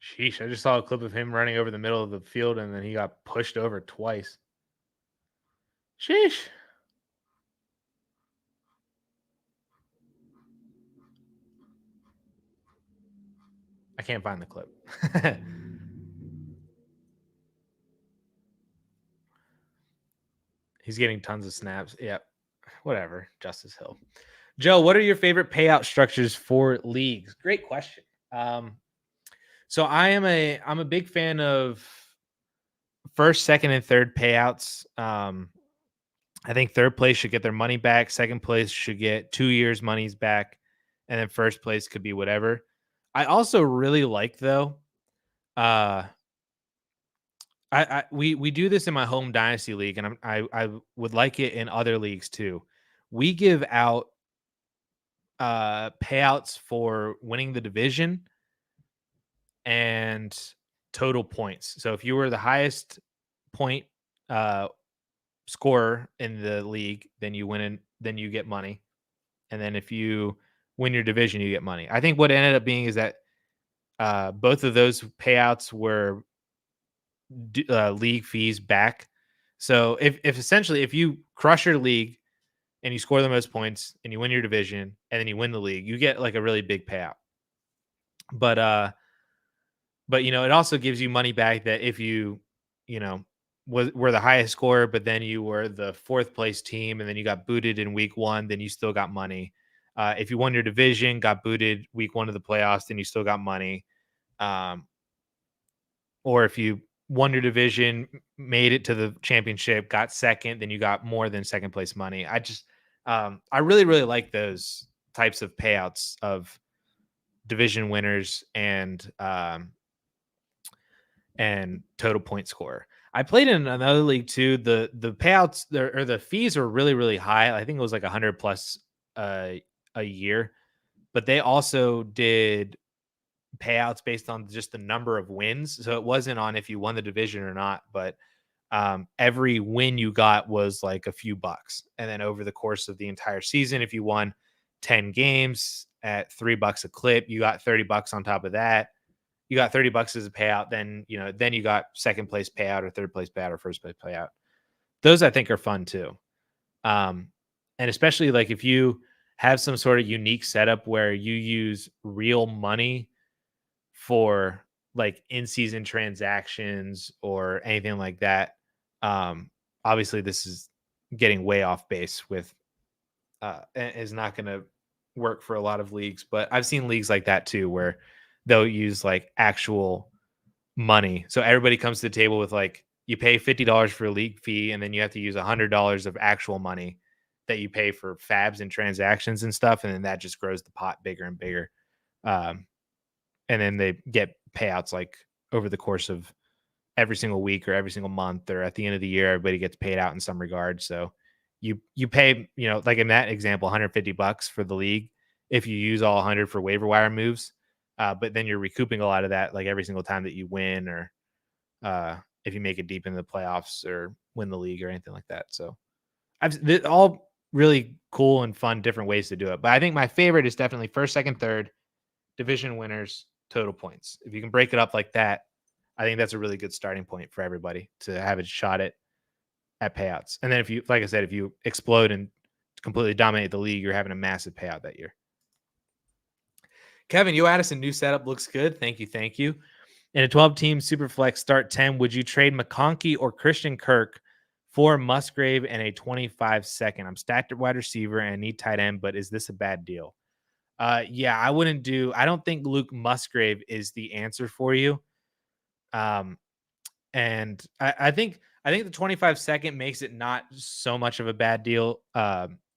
Sheesh, I just saw a clip of him running over the middle of the field, and then he got pushed over twice. Sheesh. I can't find the clip. He's getting tons of snaps. Yep. Whatever. Justice Hill. Joe, what are your favorite payout structures for leagues? Great question. So I'm a big fan of first, second, and third payouts. I think third place should get their money back. Second place should get 2 years' monies back, and then first place could be whatever. I also really like though. We do this in my home dynasty league, and I would like it in other leagues too, we give out payouts for winning the division and total points. So if you were the highest point uh scorer in the league, then you get money. And then if you win your division, you get money. I think what ended up being is that both of those payouts were league fees back. So if essentially if you crush your league and you score the most points and you win your division and then you win the league, you get like a really big payout. But it also gives you money back that if you know were the highest scorer, but then you were the fourth place team and then you got booted in week 1, then you still got money. If you won your division, got booted week 1 of the playoffs, then you still got money. Um, or if you won your division, made it to the championship, got second, then you got more than second place money. I really, really like those types of payouts of division winners and total point score. I played in another league too. The payouts there or the fees are really, really high. I think it was like 100 plus a year, but they also did payouts based on just the number of wins. So it wasn't on if you won the division or not, but every win you got was like a few bucks. And then over the course of the entire season, if you won 10 games at $3 a clip, you got 30 bucks on top of that. You got 30 bucks as a payout. Then you got second place payout or third place payout or first place payout. Those I think are fun too. And especially like if you have some sort of unique setup where you use real money for like in-season transactions or anything like that. Obviously this is getting way off base with is not going to work for a lot of leagues, but I've seen leagues like that too where they'll use like actual money. So everybody comes to the table with like you pay $50 for a league fee and then you have to use $100 of actual money that you pay for fabs and transactions and stuff, and then that just grows the pot bigger and bigger. Um, and then they get payouts like over the course of every single week or every single month or at the end of the year, everybody gets paid out in some regard. So you pay, like in that example, 150 bucks for the league if you use all 100 for waiver wire moves. But then you're recouping a lot of that like every single time that you win or if you make it deep into the playoffs or win the league or anything like that. So all really cool and fun different ways to do it. But I think my favorite is definitely first, second, third, division winners, total points. If you can break it up like that, I think that's a really good starting point for everybody to have a shot at payouts. And then if you, like I said, if you explode and completely dominate the league, you're having a massive payout that year. Kevin, Addison, new setup looks good. Thank you. Thank you. In a 12-team Superflex start 10, would you trade McConkey or Christian Kirk for Musgrave and a 25-second? I'm stacked at wide receiver and need tight end, but is this a bad deal? Yeah, I don't think Luke Musgrave is the answer for you. And I think the 25-second makes it not so much of a bad deal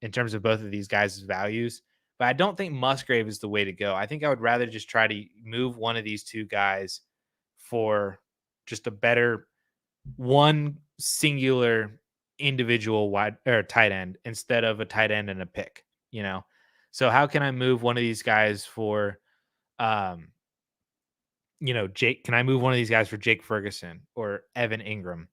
in terms of both of these guys' values. But I don't think Musgrave is the way to go. I think I would rather just try to move one of these two guys for just a better one singular individual wide or tight end instead of a tight end and a pick, So how can I move one of these guys for Jake? Can I move one of these guys for Jake Ferguson or Evan Ingram?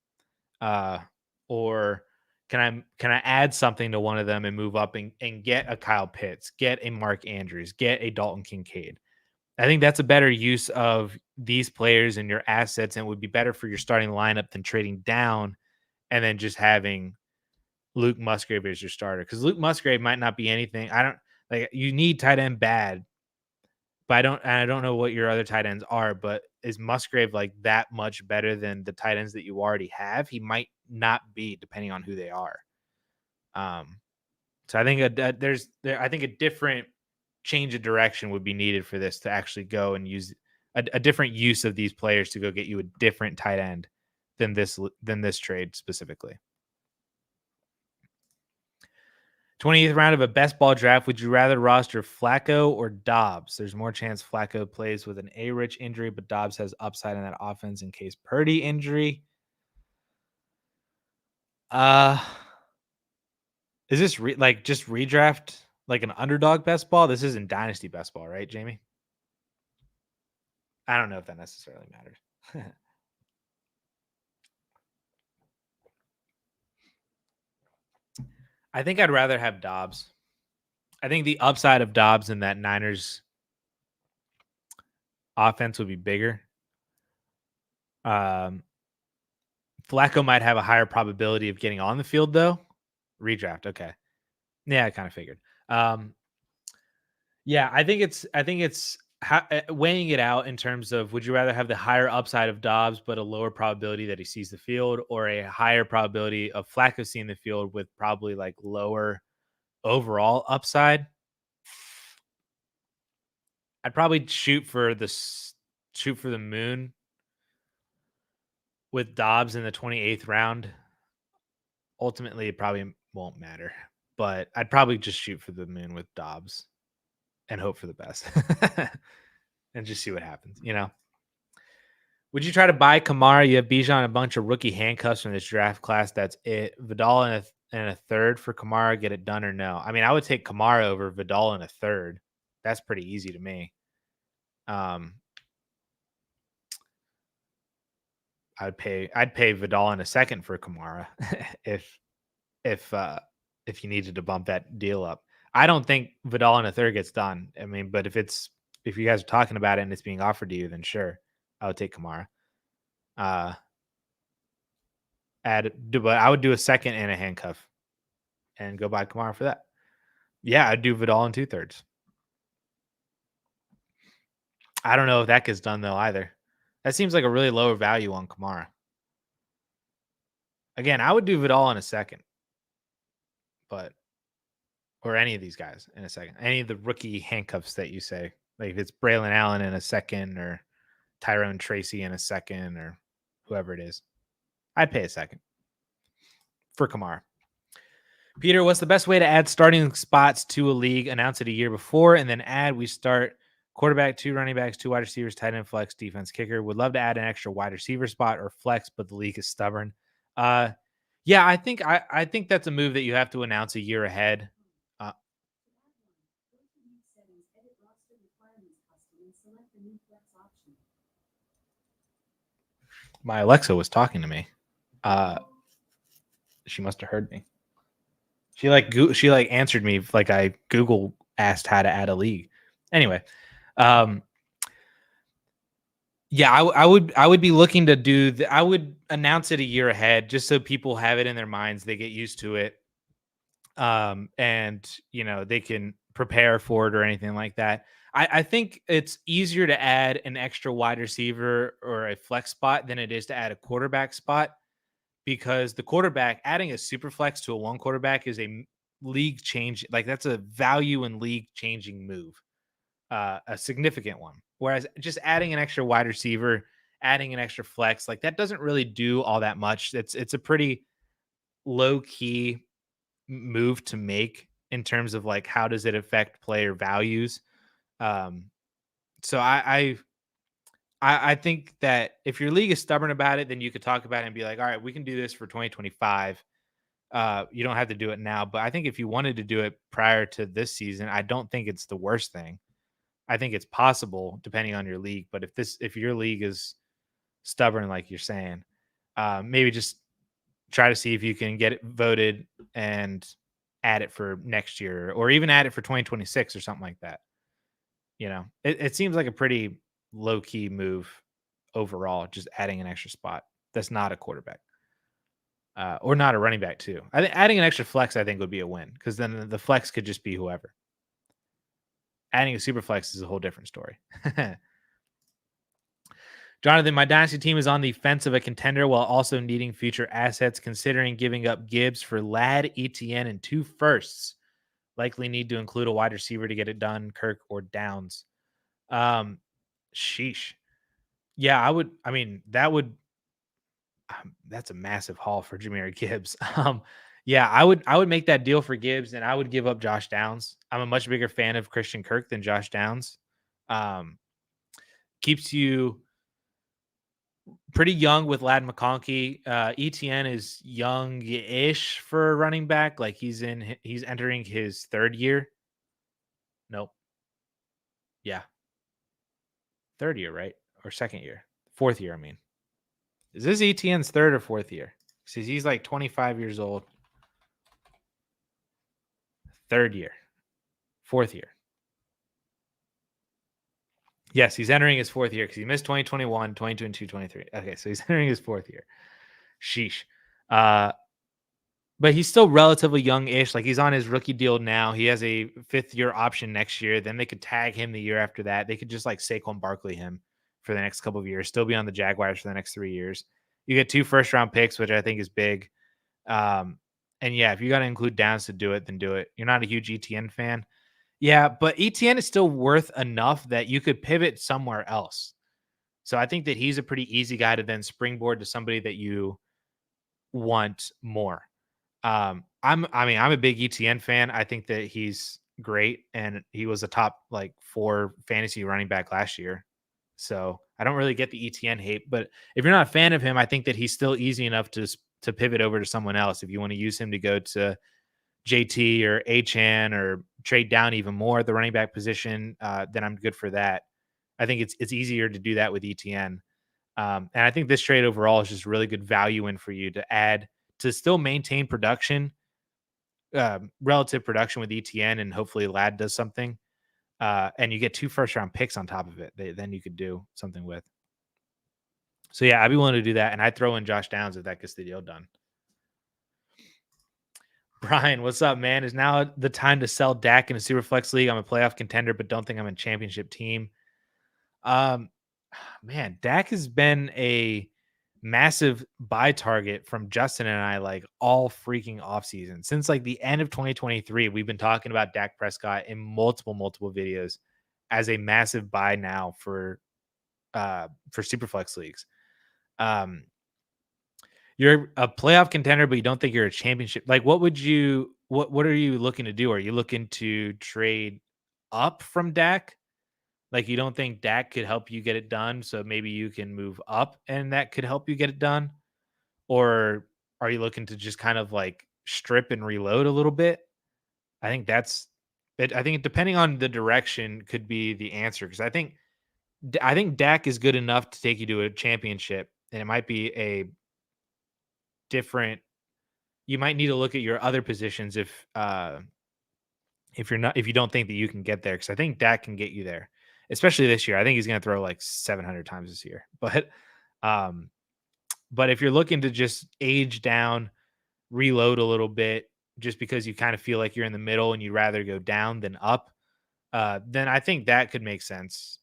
Or can I add something to one of them and move up and get a Kyle Pitts, get a Mark Andrews, get a Dalton Kincaid? I think that's a better use of these players and your assets, and would be better for your starting lineup than trading down and then just having Luke Musgrave as your starter. Because Luke Musgrave might not be anything. You need tight end bad, but I don't know what your other tight ends are, but is Musgrave like that much better than the tight ends that you already have? He might not be, depending on who they are. So I think I think a different change of direction would be needed for this to actually go and use a different use of these players to go get you a different tight end than this trade specifically. 28th round of a best ball draft. Would you rather roster Flacco or Dobbs? There's more chance Flacco plays with an A-Rich injury, but Dobbs has upside in that offense in case Purdy injury. Is this just redraft like an underdog best ball? This isn't Dynasty best ball, right, Jamie? I don't know if that necessarily matters. I think I'd rather have Dobbs. I think the upside of Dobbs in that Niners offense would be bigger. Flacco might have a higher probability of getting on the field, though. Redraft, okay. Yeah, I kind of figured. Yeah, I think it's weighing it out in terms of, would you rather have the higher upside of Dobbs but a lower probability that he sees the field, or a higher probability of Flacco seeing the field with probably like lower overall upside? I'd probably shoot for the moon with Dobbs in the 28th round. Ultimately, it probably won't matter, but I'd probably just shoot for the moon with Dobbs and hope for the best and just see what happens, Would you try to buy Kamara? You have Bijan and a bunch of rookie handcuffs from this draft class. That's it. Vidal and a third for Kamara. Get it done or no? I mean, I would take Kamara over Vidal in a third. That's pretty easy to me. I'd pay Vidal in a second for Kamara if you needed to bump that deal up. I don't think Vidal in a third gets done. I mean, but if you guys are talking about it and it's being offered to you, then sure, I would take Kamara. But I would do a second and a handcuff and go buy Kamara for that. Yeah, I'd do Vidal in 2/3. I don't know if that gets done though either. That seems like a really low value on Kamara. Again, I would do Vidal in a second, or any of these guys in a second. Any of the rookie handcuffs that you say, like if it's Braylon Allen in a second, or Tyrone Tracy in a second, or whoever it is, I'd pay a second for Kamara. Peter, what's the best way to add starting spots to a league? Announce it a year before and then add. We start quarterback, 2 running backs, 2 wide receivers, tight end, flex, defense, kicker. Would love to add an extra wide receiver spot or flex, but the league is stubborn. Yeah, I think that's a move that you have to announce a year ahead. My Alexa was talking to me. She must have heard me. She answered me like I Google asked how to add a league. Anyway, yeah, I would be looking to I would announce it a year ahead just so people have it in their minds, they get used to it. And they can prepare for it or anything like that. I think it's easier to add an extra wide receiver or a flex spot than it is to add a quarterback spot, because the quarterback, adding a super flex to a one quarterback is a league change. Like, that's a value and league changing move, a significant one. Whereas just adding an extra wide receiver, adding an extra flex, like that doesn't really do all that much. It's a pretty low key move to make in terms of like, how does it affect player values? So I think that if your league is stubborn about it, then you could talk about it and be like, all right, we can do this for 2025. You don't have to do it now. But I think if you wanted to do it prior to this season, I don't think it's the worst thing. I think it's possible depending on your league. But if your league is stubborn, like you're saying, maybe just try to see if you can get it voted and add it for next year, or even add it for 2026 or something like that. It seems like a pretty low key move overall, just adding an extra spot that's not a quarterback, or not a running back too. I think adding an extra flex, I think, would be a win, because then the flex could just be whoever. Adding a super flex is a whole different story. Jonathan, my dynasty team is on the fence of a contender while also needing future assets, considering giving up Gibbs for Ladd, Etienne, and 2 firsts. Likely need to include a wide receiver to get it done, Kirk or Downs. Sheesh. Yeah, that's a massive haul for Jahmyr Gibbs. Yeah, I would make that deal for Gibbs, and I would give up Josh Downs. I'm a much bigger fan of Christian Kirk than Josh Downs. Keeps you pretty young with Lad McConkey. ETN is young-ish for a running back. Like he's entering his third year. Nope. Yeah. Third year, right? Or second year? Fourth year, I mean. Is this ETN's third or fourth year? Because he's like 25 years old. Third year. Fourth year. Yes, he's entering his fourth year because he missed 2021, 2022, 23. Okay, so he's entering his fourth year. Sheesh. But he's still relatively young-ish. Like he's on his rookie deal now. He has a fifth-year option next year. Then they could tag him the year after that. They could just like Saquon Barkley him for the next couple of years. Still be on the Jaguars for the next 3 years. You get 2 first-round picks, which I think is big. And yeah, if you got to include downs to do it, then do it. You're not a huge ETN fan. Yeah, but ETN is still worth enough that you could pivot somewhere else. So I think that he's a pretty easy guy to then springboard to somebody that you want more. I'm a big ETN fan. I think that he's great, and he was a top like 4 fantasy running back last year. So I don't really get the ETN hate, but if you're not a fan of him, I think that he's still easy enough to pivot over to someone else. If you want to use him to go to JT or HN or trade down even more at the running back position, then I'm good for that. I think it's easier to do that with ETN. And I think this trade overall is just really good value in for you to add to still maintain production, relative production with ETN, and hopefully Lad does something. And you get 2 first-round picks on top of it. Then you could do something with. So yeah, I'd be willing to do that, and I'd throw in Josh Downs if that gets the deal done. Brian, what's up, man? Is now the time to sell Dak in a super flex league? I'm a playoff contender, but don't think I'm a championship team. Man, Dak has been a massive buy target from Justin and I like all freaking offseason. Since like the end of 2023, we've been talking about Dak Prescott in multiple videos as a massive buy now for Superflex leagues. You're a playoff contender, but you don't think you're a championship. Like, what are you looking to do? Are you looking to trade up from Dak? Like, you don't think Dak could help you get it done, so maybe you can move up and that could help you get it done? Or are you looking to just kind of like strip and reload a little bit? I think that's it. I think depending on the direction could be the answer, because I think Dak is good enough to take you to a championship, and it might be a different. You might need to look at your other positions if you don't think that you can get there, because I think Dak can get you there, especially this year. I think he's going to throw like 700 times this year, but if you're looking to just age down, reload a little bit, just because you kind of feel like you're in the middle and you'd rather go down than up, then I think that could make sense.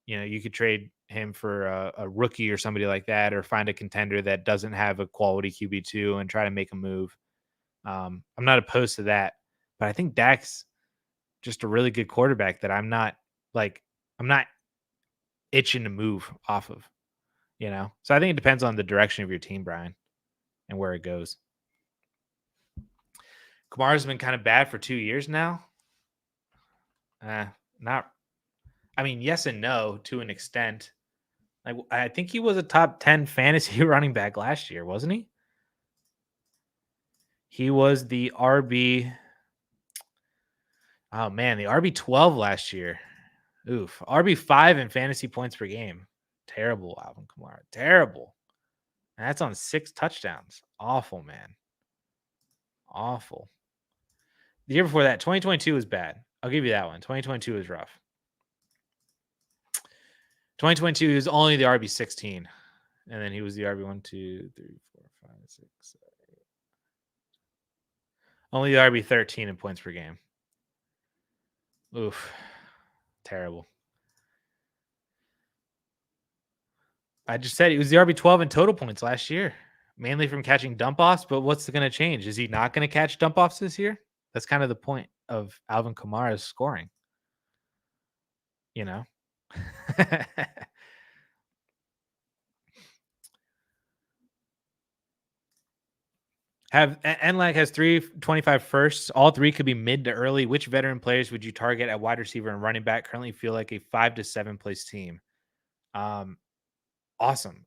You know, you could trade him for a rookie or somebody like that, or find a contender that doesn't have a quality QB2 and try to make a move. I'm not opposed to that, but I think Dak's just a really good quarterback that I'm not itching to move off of, you know? So I think it depends on the direction of your team, Brian, and where it goes. Kamara's been kind of bad for 2 years now. Yes and no to an extent. I think he was a top 10 fantasy running back last year, wasn't he? He was the RB. Oh man, the RB 12 last year. Oof. RB 5 in fantasy points per game. Terrible, Alvin Kamara. Terrible. And that's on 6 touchdowns. Awful, man. Awful. The year before that, 2022 was bad. I'll give you that one. 2022 was rough. 2022 is only the RB 16. And then he was the RB 1, 2, 3, 4, 5, 6, 7, 8. Only the RB 13 in points per game. Oof. Terrible. I just said he was the RB 12 in total points last year, mainly from catching dump offs. But what's going to change? Is he not going to catch dump offs this year? That's kind of the point of Alvin Kamara's scoring. You know? NLAG has 325 firsts. All 3 could be mid to early. Which veteran players would you target at wide receiver and running back? Currently feel like a 5 to 7 place team. Awesome.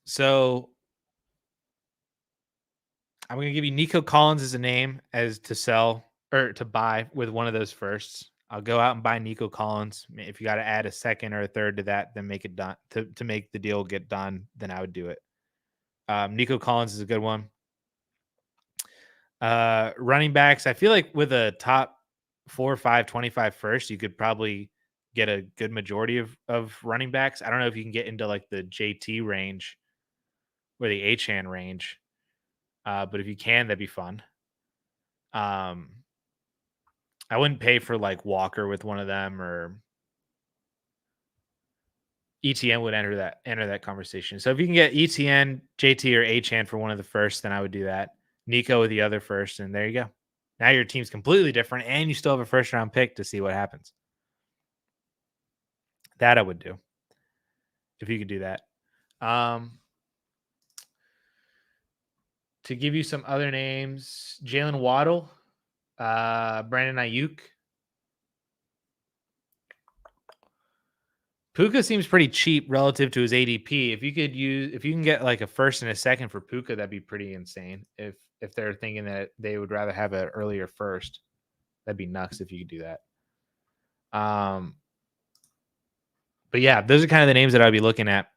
So I'm going to give you Nico Collins as a name as to sell or to buy with one of those firsts. I'll go out and buy Nico Collins. If you got to add a second or a third to that, then make it done to make the deal get done. Then I would do it. Nico Collins is a good one. Running backs, I feel like with a top 4 or 5, 25 first, you could probably get a good majority of running backs. I don't know if you can get into like the JT range or the H-hand range. But if you can, that'd be fun. I wouldn't pay for like Walker with one of them, or ETN would enter that conversation. So if you can get ETN, JT, or H-hand for one of the first, then I would do that. Nico with the other first, and there you go. Now your team's completely different, and you still have a first round pick to see what happens. That I would do if you could do that. To give you some other names, Jalen Waddle, Brandon Ayuk. Puka seems pretty cheap relative to his ADP. If you can get like a first and a second for Puka, that'd be pretty insane. If they're thinking that they would rather have an earlier first, that'd be nuts if you could do that. But yeah, those are kind of the names that I'd be looking at.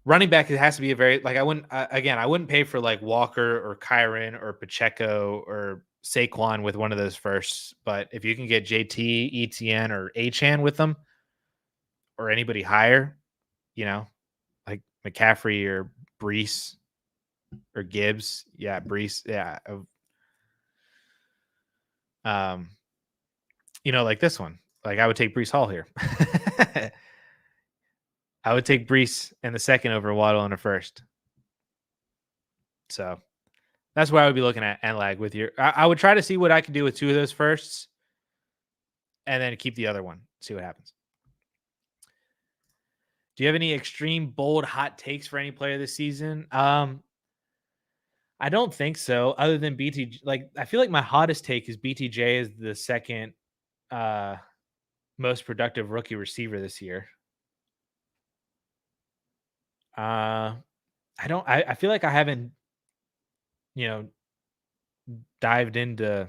Running back, it has to be a very like I wouldn't pay for like Walker or Kyron or Pacheco or Saquon with one of those firsts. But if you can get JT, ETN, or Achan with them, or anybody higher, like McCaffrey or Brees or Gibbs. Yeah, Brees. Yeah. Like this one. Like I would take Brees Hall here. I would take Brees in the second over Waddle in the first. So that's where I would be looking at and lag with your. I would try to see what I could do with two of those firsts, and then keep the other one. See what happens. Do you have any extreme bold hot takes for any player this season? I don't think so. Other than BTJ, like I feel like my hottest take is BTJ is the second most productive rookie receiver this year. I feel like I haven't, dove into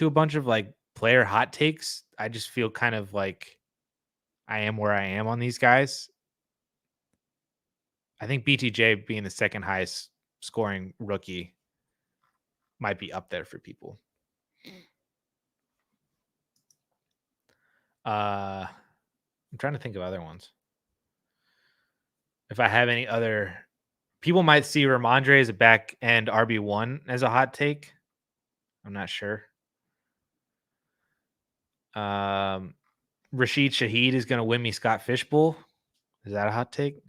a bunch of like player hot takes. I just feel kind of like I am where I am on these guys. I think BTJ being the second highest scoring rookie might be up there for people. I'm trying to think of other ones. If I have any other, people might see Ramondre as a back end RB1 as a hot take. I'm not sure. Rashid Shaheed is going to win me Scott Fishbowl. Is that a hot take?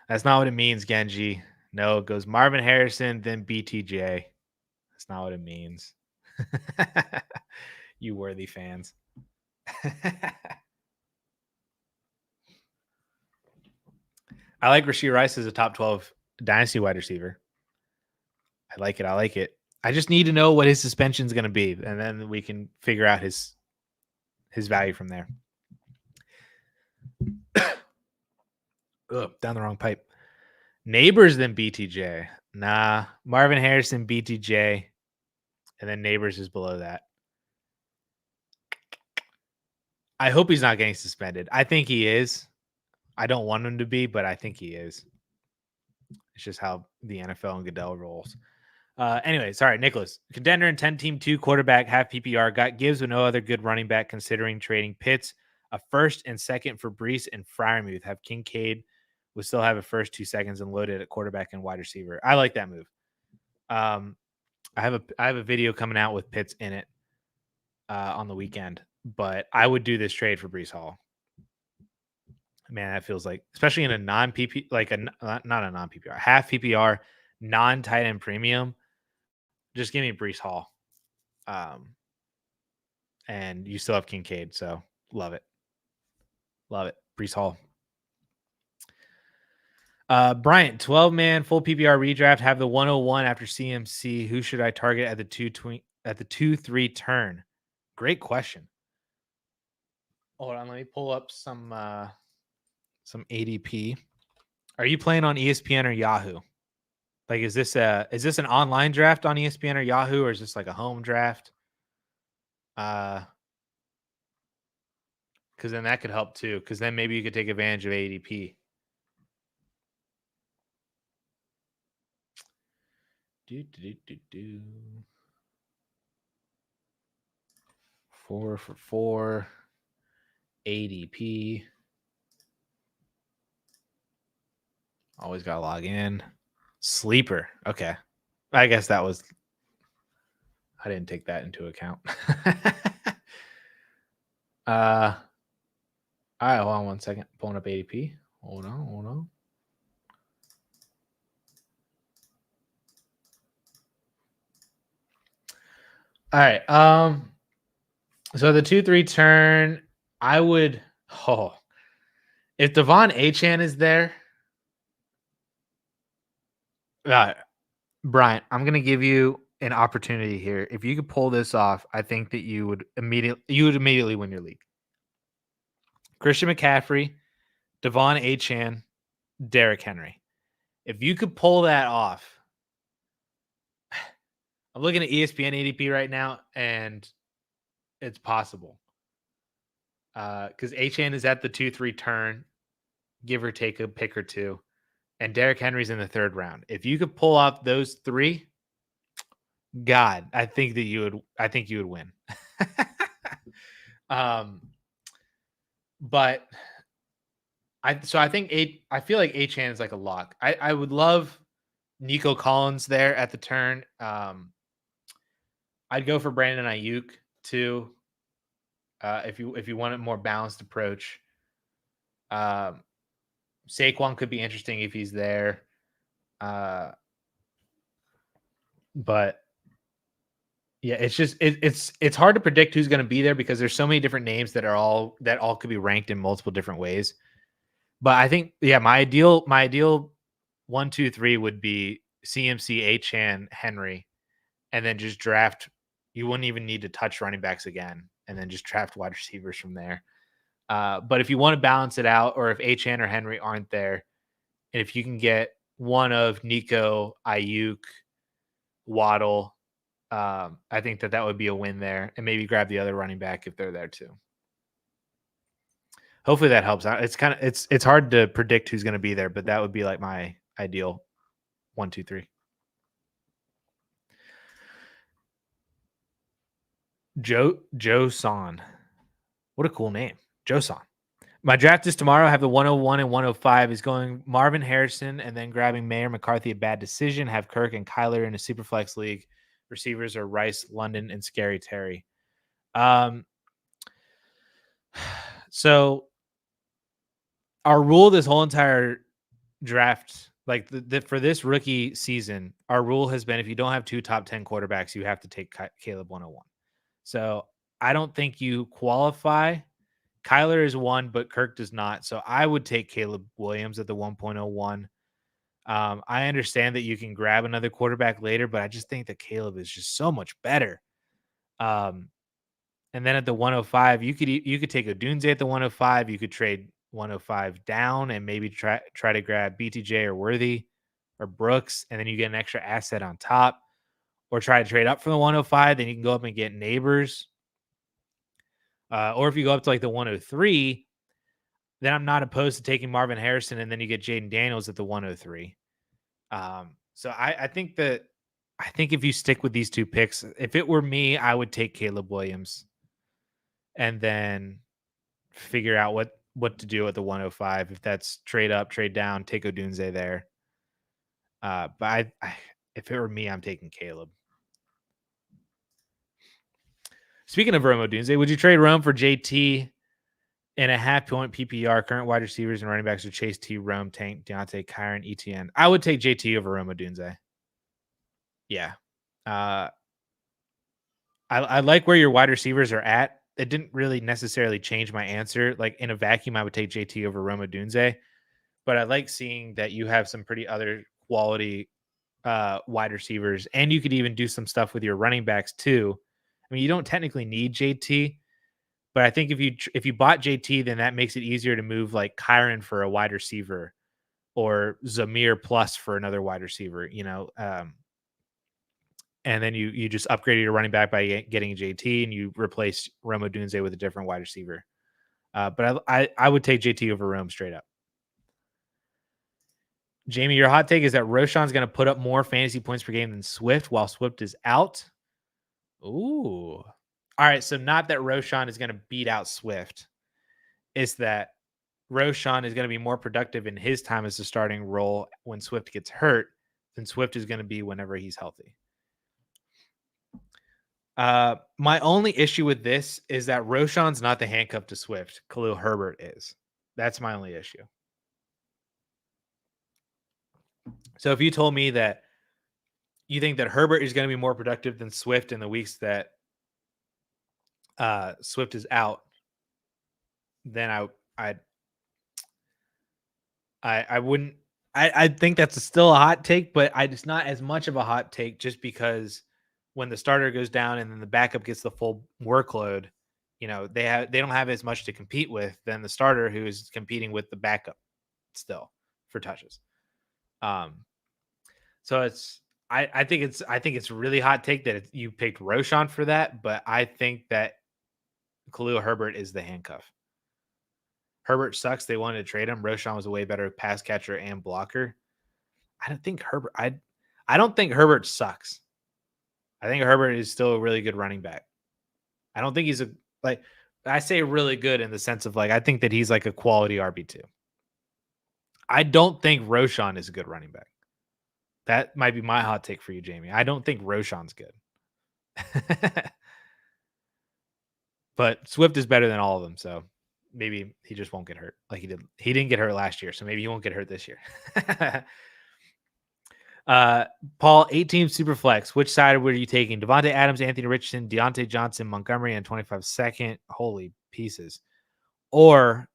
That's not what it means, Genji. No, it goes Marvin Harrison, then BTJ. That's not what it means. You worthy fans. I like Rashee Rice as a top 12 Dynasty wide receiver. I like it. I just need to know what his suspension is going to be, and then we can figure out his value from there. Ugh, down the wrong pipe. Neighbors then BTJ. Nah, Marvin Harrison, BTJ, and then Neighbors is below that. I hope he's not getting suspended. I think he is. I don't want him to be, but I think he is. It's just how the NFL and Goodell rolls. Anyway, sorry, Nicholas. Contender and 10-team 2 quarterback, half PPR. Got Gibbs with no other good running back considering trading Pitts. A first and second for Brees and Freiermuth. Have Kincaid would still have a first 2 seconds and loaded at quarterback and wide receiver. I like that move. I have a video coming out with Pitts in it on the weekend, but I would do this trade for Brees Hall. Man, that feels like, especially in a non-PP, like not a non-PPR, half PPR, non-tight end premium. Just give me Brees Hall. And you still have Kincaid, so love it. Love it. Brees Hall. Bryant, 12-man full PPR redraft, have the 101 after CMC. Who should I target at the 2-3 turn? Great question. Hold on, let me pull up some ADP. Are you playing on ESPN or Yahoo? Like, is this an online draft on ESPN or Yahoo, or is this like a home draft? Because then that could help too. Because then maybe you could take advantage of ADP. Do. 4 for 4 ADP. Always gotta log in. Sleeper. Okay. I guess that was. I didn't take that into account. All right, hold on one second. Pulling up ADP. Hold on. All right. So the 2-3 turn, I would. If Devon Achane is there, Bryant, I'm gonna give you an opportunity here. If you could pull this off, I think that you would immediately win your league. Christian McCaffrey, Devon Achane, Derrick Henry. If you could pull that off, I'm looking at ESPN ADP right now, and it's possible. Because Achane is at the 2-3 turn, give or take a pick or two, and Derrick Henry's in the 3rd round. If you could pull off those 3, God, I think you would win. But I feel like Achane is like a lock. I would love Nico Collins there at the turn. I'd go for Brandon Ayuk too. If you want a more balanced approach. Saquon could be interesting if he's there. But yeah, it's just it's hard to predict who's going to be there because there's so many different names that all could be ranked in multiple different ways. But I think my ideal 1, 2, 3 would be CMC, Achane, Henry, and then just draft. You wouldn't even need to touch running backs again, and then just draft wide receivers from there. But if you want to balance it out, or if Achane or Henry aren't there, and if you can get one of Nico, Ayuk, Waddle, I think that would be a win there, and maybe grab the other running back if they're there too. Hopefully that helps out. It's hard to predict who's going to be there, but that would be like my ideal 1, 2, 3. Joe Son. What a cool name. Joe Son. My draft is tomorrow. I have the 101 and 105 is going Marvin Harrison and then grabbing Mayer McCarthy, a bad decision. Have Kirk and Kyler in a super flex league. Receivers are Rice, London, and Scary Terry. So our rule this whole entire draft, like for this rookie season, our rule has been if you don't have 2 top 10 quarterbacks, you have to take Caleb 101. So I don't think you qualify. Kyler is 1, but Kirk does not. So I would take Caleb Williams at the 1.01. I understand that you can grab another quarterback later, but I just think that Caleb is just so much better. And then at the 105, you could take Odunze at the 105. You could trade 105 down and maybe try to grab BTJ or Worthy or Brooks, and then you get an extra asset on top. Or try to trade up from the 105, then you can go up and get Neighbors. Or if you go up to like the 103, then I'm not opposed to taking Marvin Harrison, and then you get Jaden Daniels at the 103. So I think if you stick with these 2 picks, if it were me, I would take Caleb Williams and then figure out what to do at the 105. If that's trade up, trade down, take Odunze there. But if it were me, I'm taking Caleb. Speaking of Rome Odunze, would you trade Rome for JT in a half-point PPR? Current wide receivers and running backs are Chase T, Rome, Tank, Deontay, Kyron, ETN. I would take JT over Rome Odunze. Yeah. I like where your wide receivers are at. It didn't really necessarily change my answer. Like in a vacuum, I would take JT over Rome Odunze. but I like seeing that you have some pretty other quality wide receivers, and you could even do some stuff with your running backs too. I mean, you don't technically need JT, but I think if you bought JT, then that makes it easier to move like Kyron for a wide receiver or Zamir plus for another wide receiver, and then you just upgraded your running back by getting JT, and you replace Rome Odunze with a different wide receiver. But I would take JT over Rome straight up. Jamie, your hot take is that Roschon's going to put up more fantasy points per game than Swift while Swift is out. Ooh. All right. So not that Roschon is going to beat out Swift. It's that Roschon is going to be more productive in his time as the starting role when Swift gets hurt than Swift is going to be whenever he's healthy. My only issue with this is that Roschon's not the handcuff to Swift. Khalil Herbert is. That's my only issue. So if you told me that you think that Herbert is going to be more productive than Swift in the weeks that Swift is out, then I wouldn't. I think that's still a hot take, but it's not as much of a hot take just because when the starter goes down and then the backup gets the full workload, they don't have as much to compete with than the starter who is competing with the backup still for touches. So I think it's really hot take that you picked Roschon for that, but I think that Khalil Herbert is the handcuff. Herbert sucks. They wanted to trade him. Roschon was a way better pass catcher and blocker. I don't think Herbert sucks. I think Herbert is still a really good running back. I don't think he's I say really good in the sense of I think that he's like a quality RB2. I don't think Roschon is a good running back. That might be my hot take for you, Jamie. I don't think Roschon's good. But Swift is better than all of them, so maybe he just won't get hurt like he did. He didn't get hurt last year, so maybe he won't get hurt this year. Paul, 8-team super flex. Which side were you taking? Davante Adams, Anthony Richardson, Deontay Johnson, Montgomery, and 25 second. Holy pieces. Or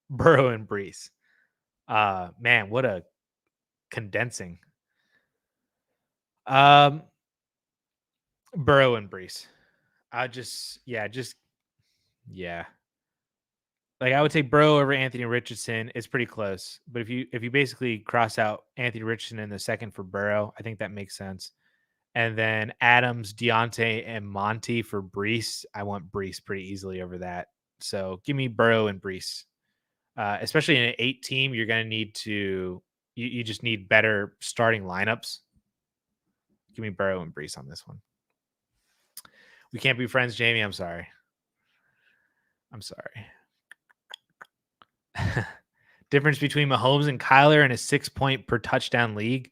Burrow and Brees. Man, what a condensing. Burrow and Brees. Yeah. Like I would take Burrow over Anthony Richardson. It's pretty close. But if you basically cross out Anthony Richardson in the second for Burrow, I think that makes sense. And then Adams, Deontay, and Monty for Brees. I want Brees pretty easily over that. So give me Burrow and Brees. Especially in an 8-team, you're going to need to you just need better starting lineups. Give me Burrow and Brees on this one. We can't be friends, Jamie. I'm sorry. Difference between Mahomes and Kyler in a 6-point per touchdown league.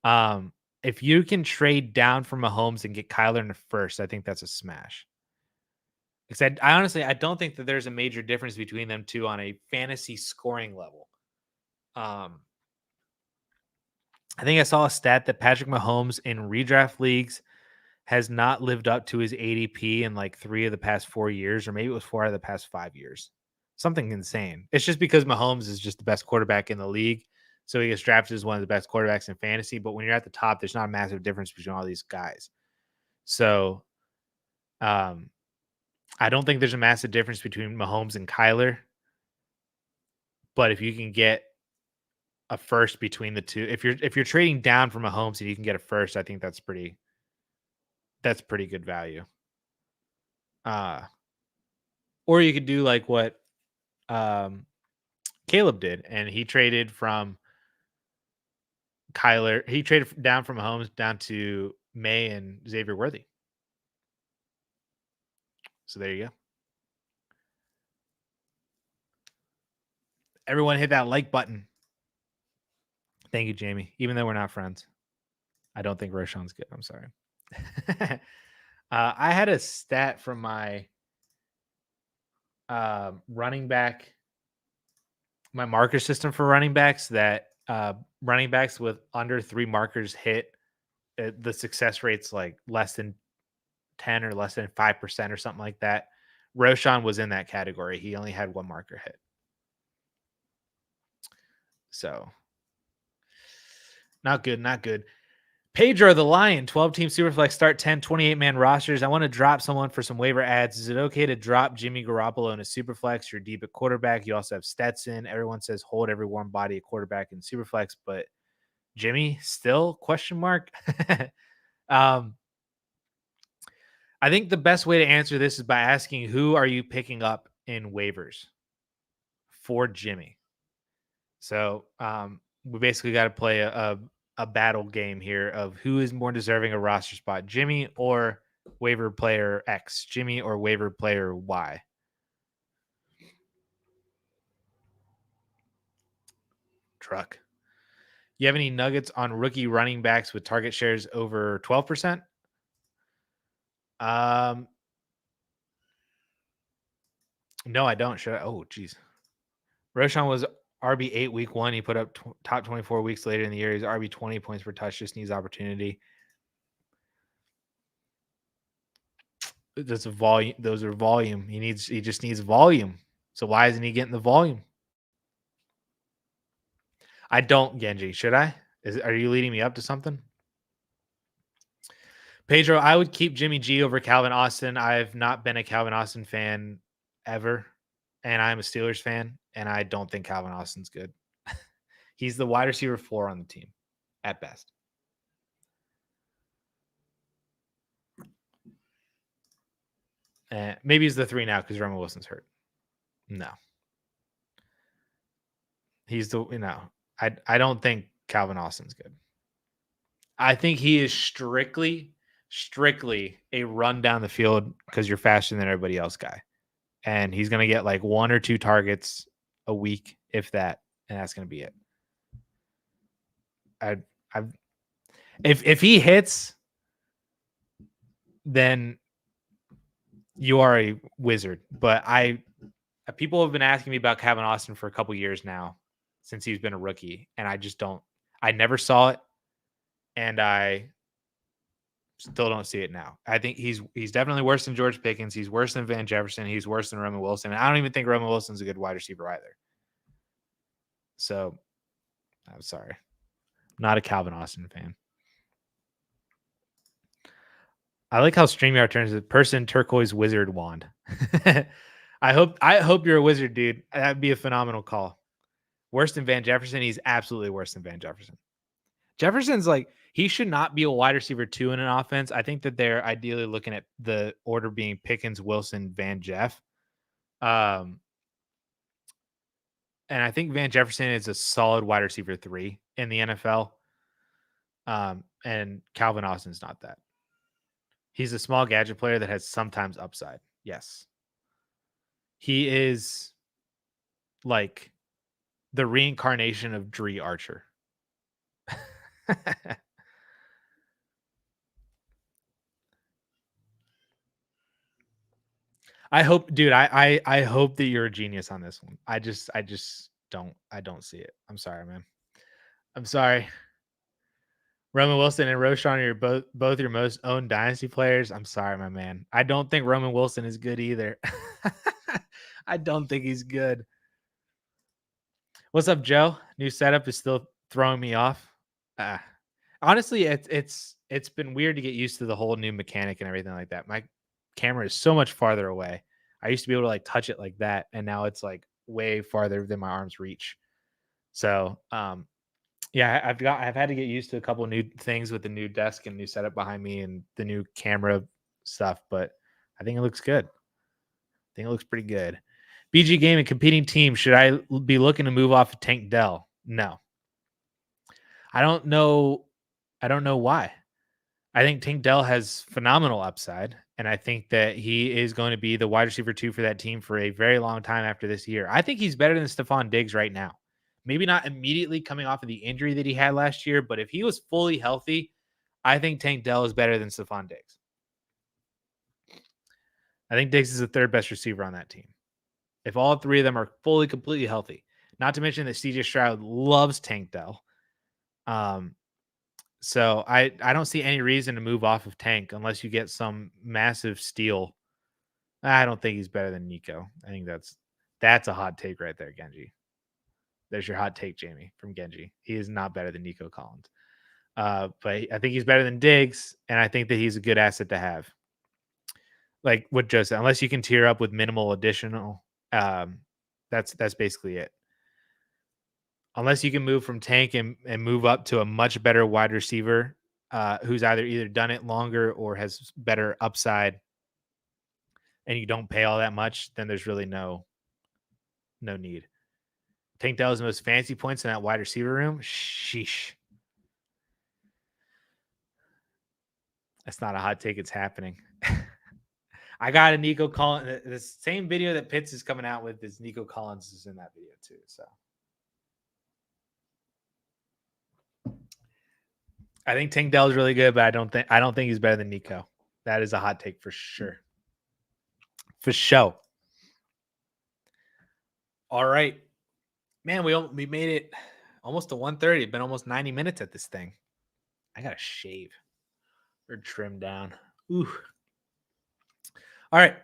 If you can trade down from Mahomes and get Kyler in the first, I think that's a smash. Because I honestly don't think that there's a major difference between them two on a fantasy scoring level. I think I saw a stat that Patrick Mahomes in redraft leagues has not lived up to his ADP in 3 of the past 4 years, or maybe it was 4 out of the past 5 years. Something insane. It's just because Mahomes is just the best quarterback in the league. So he gets drafted as one of the best quarterbacks in fantasy. But when you're at the top, there's not a massive difference between all these guys. So I don't think there's a massive difference between Mahomes and Kyler. But if you can get a first between the two, if you're trading down from Mahomes and you can get a first, I think that's pretty good value. Or you could do like what Caleb did, and he traded from Kyler. He traded down from Mahomes down to May and Xavier Worthy. So there you go. Everyone hit that like button. Thank you, Jamie. Even though we're not friends, I don't think Roschon's good. I'm sorry. I had a stat from my running back, my marker system for running backs, that running backs with under 3 markers hit, the success rate's like less than 10 or less than 5% or something like that. Roschon was in that category. He only had 1 marker hit. So not good, not good. Pedro the Lion, 12-team Superflex start 10, 28-man rosters. I want to drop someone for some waiver ads. Is it okay to drop Jimmy Garoppolo in a Superflex? You're deep at quarterback. You also have Stetson. Everyone says hold every warm body at quarterback in Superflex, but Jimmy still ? I think the best way to answer this is by asking who are you picking up in waivers for Jimmy? So we basically got to play a battle game here of who is more deserving a roster spot, Jimmy or waiver player X, Jimmy or waiver player Y. Truck. You have any nuggets on rookie running backs with target shares over 12%? No, I don't. Should I? Oh, geez. Roschon was RB8 week 1. He put up top 24 weeks later in the year. He's RB 20 points per touch. Just needs opportunity. That's a volume. Those are volume. He just needs volume. So why isn't he getting the volume? I don't, Genji. Should I? Are you leading me up to something? Pedro, I would keep Jimmy G over Calvin Austin. I've not been a Calvin Austin fan ever, and I'm a Steelers fan, and I don't think Calvin Austin's good. He's the wide receiver 4 on the team at best. Maybe he's the 3 now because Roman Wilson's hurt. No. He's the, I don't think Calvin Austin's good. I think he is strictly a run down the field because you're faster than everybody else guy. And he's going to get like 1 or 2 targets a week, if that, and that's going to be it. If he hits, then you are a wizard. But people have been asking me about Calvin Austin for a couple years now since he's been a rookie, and I never saw it, and I still don't see it now. I think he's definitely worse than George Pickens. He's worse than Van Jefferson. He's worse than Roman Wilson. And I don't even think Roman Wilson's a good wide receiver either. So I'm sorry. I'm not a Calvin Austin fan. I like how StreamYard turns it person turquoise wizard wand. I hope you're a wizard, dude. That'd be a phenomenal call. Worse than Van Jefferson? He's absolutely worse than Van Jefferson. Jefferson's like, he should not be a wide receiver 2 in an offense. I think that they're ideally looking at the order being Pickens, Wilson, Van Jeff. And I think Van Jefferson is a solid wide receiver 3 in the NFL. And Calvin Austin's not that. He's a small gadget player that has sometimes upside. Yes. He is like the reincarnation of Dree Archer. I hope, dude, I hope that you're a genius on this one. I don't see it. I'm sorry, man. I'm sorry. Roman Wilson and Roschon are both your most owned dynasty players. I'm sorry, my man. I don't think Roman Wilson is good either. I don't think he's good. What's up, Joe? New setup is still throwing me off. Honestly, it's been weird to get used to the whole new mechanic and everything like that. My camera is so much farther away. I used to be able to like touch it like that, and now it's like way farther than my arms reach. So, yeah, I've had to get used to a couple new things with the new desk and new setup behind me and the new camera stuff, but I think it looks good. I think it looks pretty good. BG Gaming competing team. Should I be looking to move off of Tank Dell? No. I don't know why. I think Tank Dell has phenomenal upside, and I think that he is going to be the wide receiver 2 for that team for a very long time after this year. I think he's better than Stephon Diggs right now. Maybe not immediately coming off of the injury that he had last year, but if he was fully healthy, I think Tank Dell is better than Stephon Diggs. I think Diggs is the 3rd best receiver on that team. If all 3 of them are fully, completely healthy. Not to mention that CJ Stroud loves Tank Dell. So I don't see any reason to move off of Tank unless you get some massive steal. I don't think he's better than Nico. I think that's a hot take right there, Genji. There's your hot take, Jamie, from Genji. He is not better than Nico Collins. But I think he's better than Diggs, and I think that he's a good asset to have. Like what Joe said, unless you can tier up with minimal additional, that's basically it. Unless you can move from tank and move up to a much better wide receiver who's either done it longer or has better upside, and you don't pay all that much, then there's really no need. Tank Dell is the most fancy points in that wide receiver room. Sheesh. That's not a hot take. It's happening. I got a Nico Collins. The same video that Pitts is coming out with is Nico Collins is in that video too. So I think Tank Dell is really good, but I don't think he's better than Nico. That is a hot take for sure. For sure. All right. Man, we made it almost to 1:30. It's been almost 90 minutes at this thing. I gotta shave or trim down. Ooh. All right.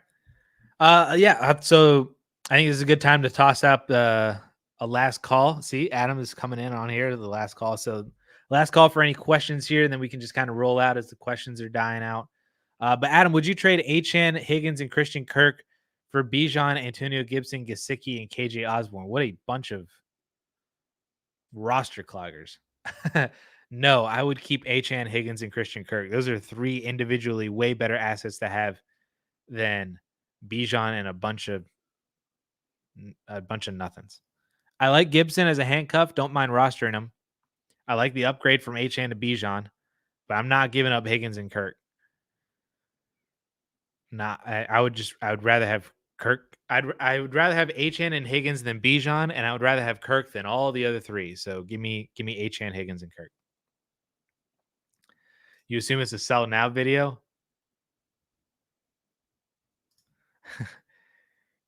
Yeah. So I think this is a good time to toss up a last call. See, Adam is coming in on here to the last call. So last call for any questions here, and then we can just kind of roll out as the questions are dying out. But Adam, would you trade Achane, Higgins, and Christian Kirk for Bijan, Antonio Gibson, Gesicki, and KJ Osborne? What a bunch of roster cloggers. No, I would keep Achane, Higgins, and Christian Kirk. Those are three individually way better assets to have than Bijan and a bunch of nothings. I like Gibson as a handcuff. Don't mind rostering him. I like the upgrade from Achane to Bijan, but I'm not giving up Higgins and Kirk. I would rather have Kirk. I would rather have Achane and Higgins than Bijan, and I would rather have Kirk than all the other three. So give me Achane, Higgins, and Kirk. You assume it's a sell now video?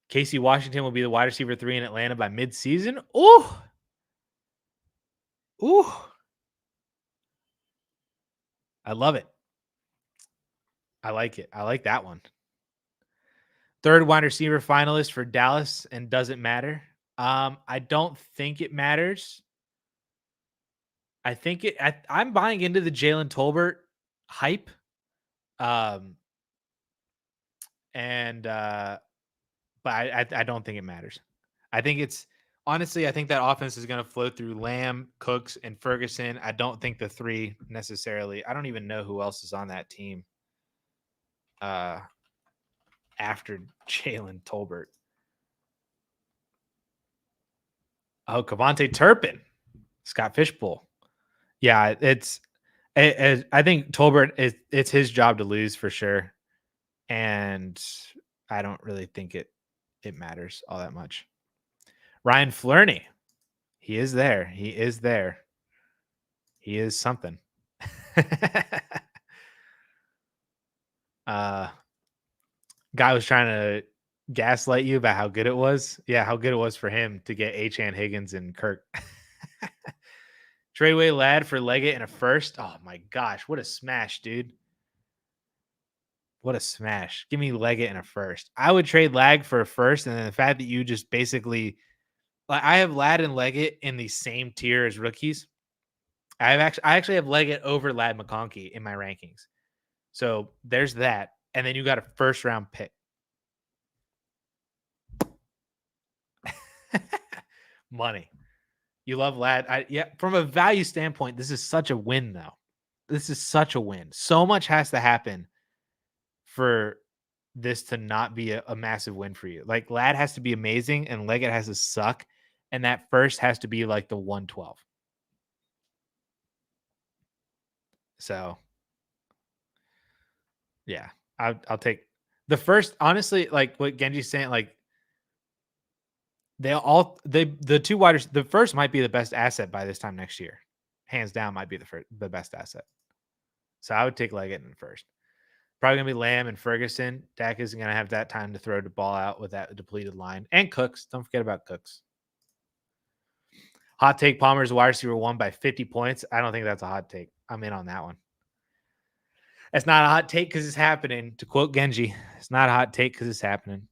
Casey Washington will be the wide receiver 3 in Atlanta by mid-season. Ooh. I love it. I like it. I like that one. Third wide receiver finalist for Dallas, and doesn't matter. I don't think it matters. I think I'm buying into the Jalen Tolbert hype. But I don't think it matters. I think it's honestly, I think that offense is going to flow through Lamb, Cooks, and Ferguson. I don't think the three necessarily. I don't even know who else is on that team after Jalen Tolbert. Oh, Javonte Turpin, Scott Fishbowl. Yeah, I think Tolbert it's his job to lose for sure, and I don't really think it matters all that much. Ryan Flerney, he is there. He is there. He is something. Guy was trying to gaslight you about how good it was. Yeah, how good it was for him to get Achane, Higgins, and Kirk. Trade away Ladd for Leggett and a first. Oh my gosh, what a smash, dude. What a smash. Give me Leggett and a first. I would trade Lag for a first, and then the fact that you just basically, like, I have Ladd and Leggett in the same tier as rookies. I actually have Leggett over Ladd McConkey in my rankings. So there's that. And then you got a first round pick. Money. You love Ladd. Yeah, from a value standpoint, this is such a win, though. This is such a win. So much has to happen for this to not be a massive win for you. Like, Ladd has to be amazing and Leggett has to suck. And that first has to be like the 112. So, yeah, I'll take the first. Honestly, like what Genji's saying, like the two wide, the first might be the best asset by this time next year. Hands down, might be the best asset. So I would take Leggett in first. Probably gonna be Lamb and Ferguson. Dak isn't gonna have that time to throw the ball out with that depleted line. And Cooks. Don't forget about Cooks. Hot take: Palmer's wide receiver 1 by 50 points. I don't think that's a hot take. I'm in on that one. It's not a hot take because it's happening. To quote Genji, it's not a hot take because it's happening.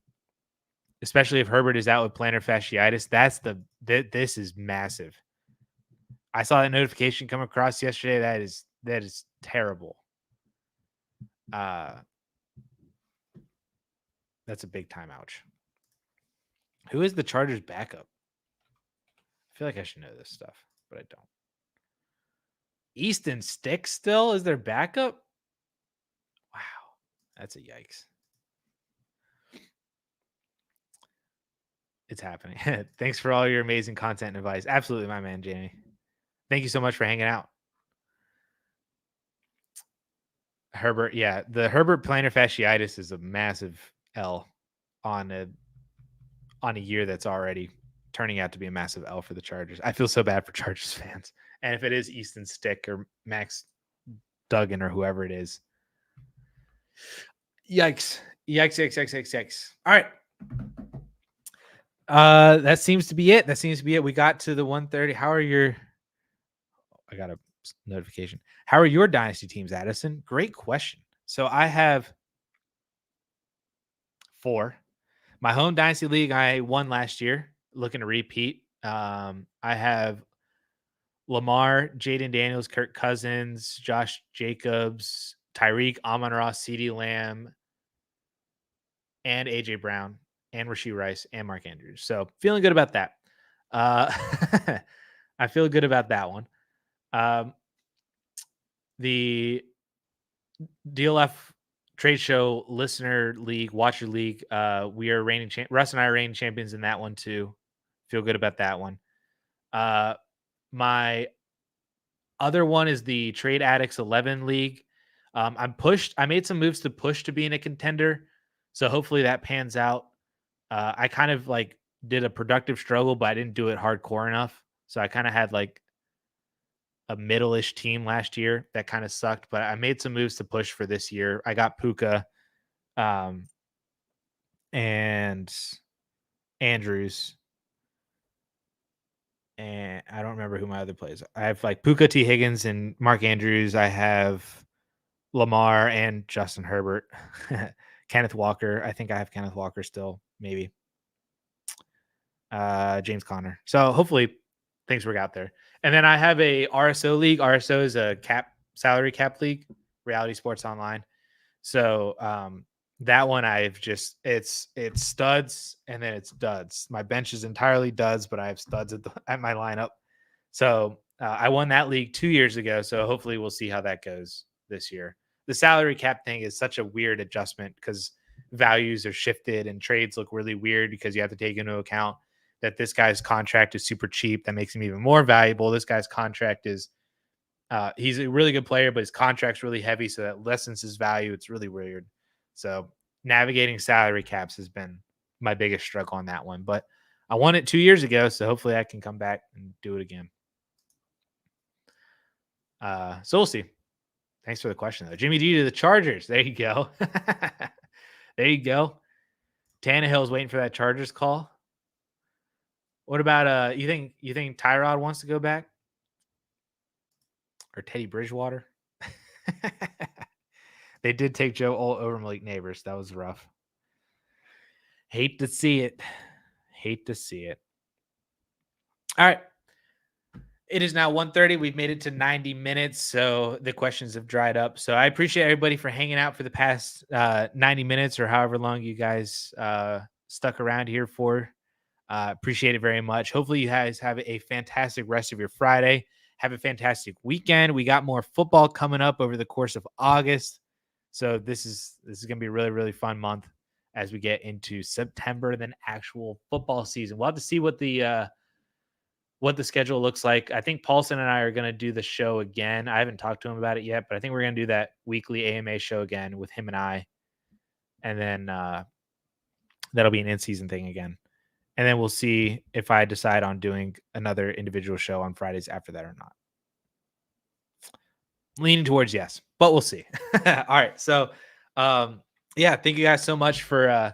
especially if Herbert is out with plantar fasciitis. This is massive. I saw that notification come across yesterday. That is terrible. That's a big time ouch. Who is the Chargers backup? I feel like I should know this stuff, but I don't. Easton Stick still is their backup? Wow. That's a yikes. It's happening. Thanks for all your amazing content and advice. Absolutely, my man, Jamie. Thank you so much for hanging out. Herbert, yeah. The Herbert plantar fasciitis is a massive L on a year that's already turning out to be a massive L for the Chargers. I feel so bad for Chargers fans. And if it is Easton Stick or Max Duggan or whoever it is, yikes. Yikes. All right. That seems to be it. We got to the 1:30. I got a notification. How are your dynasty teams, Addison? Great question. So I have 4. My home dynasty league, I won last year. Looking to repeat. I have Lamar, Jaden Daniels, Kirk Cousins, Josh Jacobs, Tyreek, Amon-Ra, CeeDee Lamb, and AJ Brown, and Rashee Rice, and Mark Andrews. So feeling good about that. I feel good about that one. The DLF Trade Show Listener League, Watcher League, we are reigning Russ and I are reigning champions in that one too. Feel good about that one. My other one is the Trade Addicts 11 League. I made some moves to push to being a contender, so hopefully that pans out. I kind of like did a productive struggle, but I didn't do it hardcore enough. So I kind of had like a middle-ish team last year that kind of sucked, but I made some moves to push for this year. I got Puka, and Andrews, and I don't remember who my other plays. I have like Puka, T. Higgins, and Mark Andrews. I have Lamar and Justin Herbert. Kenneth Walker. I think I have Kenneth Walker still, maybe. James Conner. So hopefully things work out there. And then I have a RSO league. RSO is a salary cap league, Reality Sports Online. So that one it's studs and then it's duds. My bench is entirely duds, but I have studs at my lineup. So I won that league 2 years ago. So hopefully we'll see how that goes this year. The salary cap thing is such a weird adjustment because values are shifted and trades look really weird because you have to take into account that this guy's contract is super cheap. That makes him even more valuable. This guy's contract is he's a really good player, but his contract's really heavy, so that lessens his value. It's really weird. So navigating salary caps has been my biggest struggle on that one. But I won it 2 years ago, so hopefully I can come back and do it again. So we'll see. Thanks for the question, though. Jimmy D to the Chargers. There you go. There you go. Tannehill's waiting for that Chargers call. What about you think Tyrod wants to go back? Or Teddy Bridgewater? They did take Joe over Malik Neighbors. That was rough. Hate to see it. All right. It is now 1:30. We've made it to 90 minutes, so the questions have dried up. So I appreciate everybody for hanging out for the past 90 minutes or however long you guys stuck around here for. Appreciate it very much. Hopefully you guys have a fantastic rest of your Friday. Have a fantastic weekend. We got more football coming up over the course of August. So this is going to be a really, really fun month as we get into September and then actual football season. We'll have to see what the schedule looks like. I think Paulson and I are going to do the show again. I haven't talked to him about it yet, but I think we're going to do that weekly AMA show again with him and I. And then that'll be an in-season thing again. And then we'll see if I decide on doing another individual show on Fridays after that or not. Leaning towards yes, but we'll see. All right. So, yeah, thank you guys so much for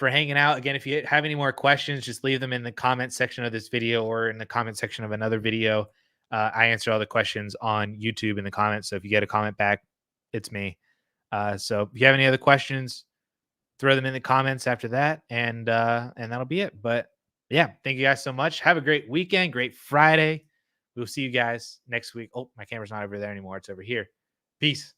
hanging out. Again, if you have any more questions, just leave them in the comment section of this video or in the comment section of another video. I answer all the questions on YouTube in the comments. So if you get a comment back, it's me. So if you have any other questions, throw them in the comments after that, and that'll be it. But yeah, thank you guys so much. Have a great weekend, great Friday. We'll see you guys next week. Oh, my camera's not over there anymore. It's over here. Peace.